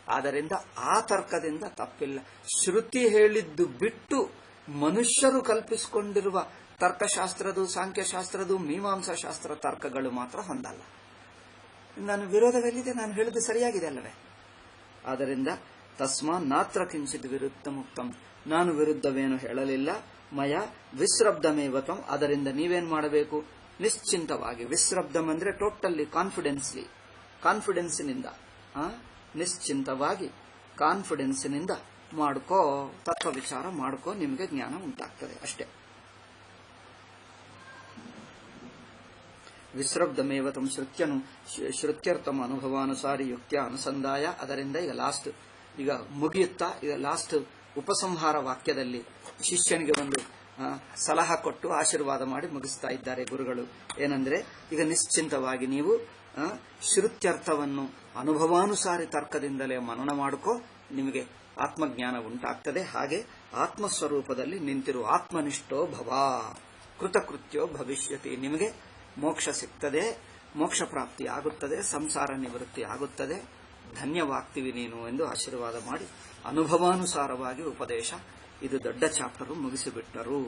ಆದ್ದರಿಂದ ಆ ತರ್ಕದಿಂದ ತಪ್ಪಿಲ್ಲ. ಶ್ರುತಿ ಹೇಳಿದ್ದು ಬಿಟ್ಟು ಮನುಷ್ಯರು ಕಲ್ಪಿಸಿಕೊಂಡಿರುವ ತರ್ಕಶಾಸ್ತ್ರದು, ಸಾಂಖ್ಯಶಾಸ್ತ್ರದು, ಮೀಮಾಂಸಾ ಶಾಸ್ತ್ರ ತರ್ಕಗಳು ಮಾತ್ರ ಹೊಂದಲ್ಲ. ನಾನು ವಿರೋಧವೆಲ್ಲಿದೆ? ನಾನು ಹೇಳಿದ್ದು ಸರಿಯಾಗಿದೆ ಅಲ್ಲವೇ? ಆದ್ದರಿಂದ ತಸ್ಮಾ ನಾತ್ರ ಕಿಂಚಿತ್ ವಿರುದ್ಧ ಮುಕ್ತಂ, ನಾನು ವಿರುದ್ಧವೇನು ಹೇಳಲಿಲ್ಲ. ಮಯ ವಿಶ್ರಬ್ಧಮೇವತಂ, ಅದರಿಂದ ನೀವೇನ್ ಮಾಡಬೇಕು? ನಿಶ್ಚಿಂತವಾಗಿ. ವಿಶ್ರಬ್ಧಂ ಅಂದ್ರೆ ಟೋಟಲ್ಲಿ ಕಾನ್ಫಿಡೆನ್ಸ್ನಿಂದ, ನಿಶ್ಚಿಂತವಾಗಿ ಕಾನ್ಫಿಡೆನ್ಸ್ನಿಂದ ಮಾಡ್ಕೋ, ತತ್ವ ವಿಚಾರ ಮಾಡ್ಕೋ, ನಿಮಗೆ ಜ್ಞಾನ ಉಂಟಾಗ್ತದೆ ಅಷ್ಟೇ. ವಿಶ್ರಬ್ಧಮೇವತಂ ಶ್ರುತ್ಯನು ಶ್ರುತ್ಯರ್ಥಂ ಅನುಭವಾನುಸಾರಿ ಯುಕ್ತಿಯ ಅನುಸಂಧಾಯ. ಅದರಿಂದ ಈಗ ಮುಗಿಯುತ್ತಾ, ಈಗ ಲಾಸ್ಟ್ ಉಪಸಂಹಾರ ವಾಕ್ಯದಲ್ಲಿ ಶಿಷ್ಯನಿಗೆ ಒಂದು ಸಲಹೆ ಕೊಟ್ಟು ಆಶೀರ್ವಾದ ಮಾಡಿ ಮುಗಿಸ್ತಾ ಇದ್ದಾರೆ ಗುರುಗಳು. ಏನಂದ್ರೆ, ಈಗ ನಿಶ್ಚಿಂತವಾಗಿ ನೀವು ಶ್ರುತ್ಯರ್ಥವನ್ನು ಅನುಭವಾನುಸಾರಿ ತರ್ಕದಿಂದಲೇ ಮನನ ಮಾಡ್ಕೋ, ನಿಮಗೆ ಆತ್ಮಜ್ಞಾನ ಉಂಟಾಗ್ತದೆ. ಹಾಗೆ ಆತ್ಮಸ್ವರೂಪದಲ್ಲಿ ನಿಂತಿರು. ಆತ್ಮನಿಷ್ಠೋ ಭವ ಕೃತಕೃತ್ಯೋ ಭವಿಷ್ಯತಿ, ನಿಮಗೆ ಮೋಕ್ಷ ಸಿಗ್ತದೆ, ಮೋಕ್ಷ ಪ್ರಾಪ್ತಿ ಆಗುತ್ತದೆ, ಸಂಸಾರ ನಿವೃತ್ತಿ ಆಗುತ್ತದೆ, ಧನ್ಯವಾಗ್ತೀವಿ ನೀನು ಎಂದು ಆಶೀರ್ವಾದ ಮಾಡಿ ಅನುಭವಾನುಸಾರವಾಗಿ ಉಪದೇಶ. ಇದು ದೊಡ್ಡ ಚಾಪ್ಟರ್ ಮುಗಿಸಿಬಿಟ್ಟರು.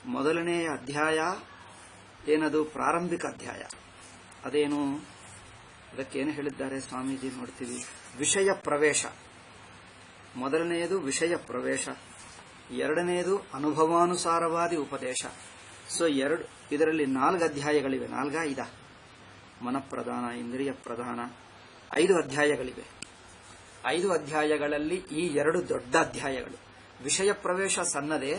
ಮೊದಲನೆಯ ಅಧ್ಯಾಯ ಏನದು? ಪ್ರಾರಂಭಿಕ ಅಧ್ಯಾಯ. ಅದೇನು? ಅದಕ್ಕೇನು ಹೇಳಿದ್ದಾರೆ ಸ್ವಾಮೀಜಿ ನೋಡ್ತೀವಿ. ವಿಷಯ ಪ್ರವೇಶ. ಮೊದಲನೆಯದು ವಿಷಯ ಪ್ರವೇಶ, ಎರಡನೆಯದು ಅನುಭವಾನುಸಾರವಾದಿ ಉಪದೇಶ. ಸೊ ಇದರಲ್ಲಿ 4 ಅಧ್ಯಾಯಗಳಿವೆ. 4 ಮನಪ್ರಧಾನ, ಇಂದ್ರಿಯ ಪ್ರಧಾನ, 5 ಅಧ್ಯಾಯಗಳಿವೆ. 5 ಅಧ್ಯಾಯಗಳಲ್ಲಿ ಈ 2 ದೊಡ್ಡ ಅಧ್ಯಾಯಗಳು. ವಿಷಯ ಪ್ರವೇಶ ಸಣ್ಣದೇ,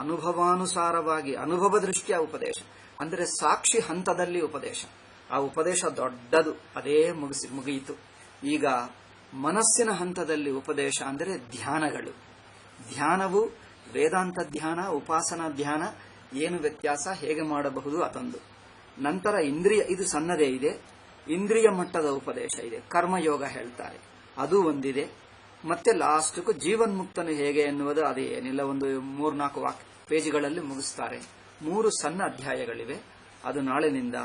ಅನುಭವಾನುಸಾರವಾಗಿ ಅನುಭವ ದೃಷ್ಟಿಯ ಉಪದೇಶ ಅಂದರೆ ಸಾಕ್ಷಿ ಹಂತದಲ್ಲಿ ಉಪದೇಶ. ಆ ಉಪದೇಶ ದೊಡ್ಡದು, ಅದೇ ಮುಗಿಯಿತು. ಈಗ ಮನಸ್ಸಿನ ಹಂತದಲ್ಲಿ ಉಪದೇಶ ಅಂದರೆ ಧ್ಯಾನಗಳು. ಧ್ಯಾನವು ವೇದಾಂತ ಧ್ಯಾನ, ಉಪಾಸನಾ ಧ್ಯಾನ, ಏನು ವ್ಯತ್ಯಾಸ, ಹೇಗೆ ಮಾಡಬಹುದು ಅದೊಂದು. ನಂತರ ಇಂದ್ರಿಯ, ಇದು ಸಣ್ಣದೇ ಇದೆ. ಇಂದ್ರಿಯ ಮಟ್ಟದ ಉಪದೇಶ ಇದೆ, ಕರ್ಮಯೋಗ ಹೇಳ್ತಾರೆ, ಅದು ಒಂದಿದೆ. ಮತ್ತೆ ಲಾಸ್ಟ್ಗೂ ಜೀವನ್ಮುಕ್ತನು ಹೇಗೆ ಎನ್ನುವುದು ಅದೇ ಏನಿಲ್ಲ, ಒಂದು 3-4 ಪೇಜ್ಗಳಲ್ಲಿ ಮುಗಿಸ್ತಾರೆ. 3 ಸಣ್ಣ ಅಧ್ಯಾಯಗಳಿವೆ. ಅದು ನಾಳಿನಿಂದ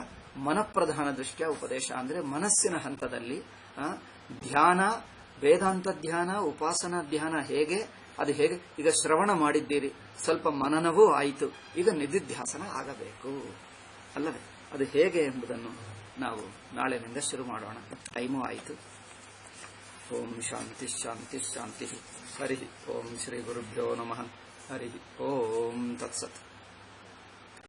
ಮನಪ್ರಧಾನ ದೃಷ್ಟಿಯ ಉಪದೇಶ ಅಂದರೆ ಮನಸ್ಸಿನ ಹಂತದಲ್ಲಿ ಧ್ಯಾನ, ವೇದಾಂತ ಧ್ಯಾನ, ಉಪಾಸನಾ ಧ್ಯಾನ ಹೇಗೆ, ಅದು ಹೇಗೆ. ಈಗ ಶ್ರವಣ ಮಾಡಿದ್ದೀರಿ, ಸ್ವಲ್ಪ ಮನನವೂ ಆಯಿತು, ಈಗ ನಿಧಿಧ್ಯಾಸನ ಆಗಬೇಕು ಅಲ್ಲವೇ? ಅದು ಹೇಗೆ ಎಂಬುದನ್ನು ನಾವು ನಾಳೆನಿಂದ ಶುರು ಮಾಡೋಣ. ಟೈಮು ಆಯಿತು. ಓಂ ಶಾಂತಿ ಶಾಂತಿ ಶಾಂತಿ. ಹರಿ ಓಂ ಶ್ರೀ ಗುರುಭ್ಯೋ ನಮಃ. ಹರಿ ಓಂ ತತ್ಸತ್.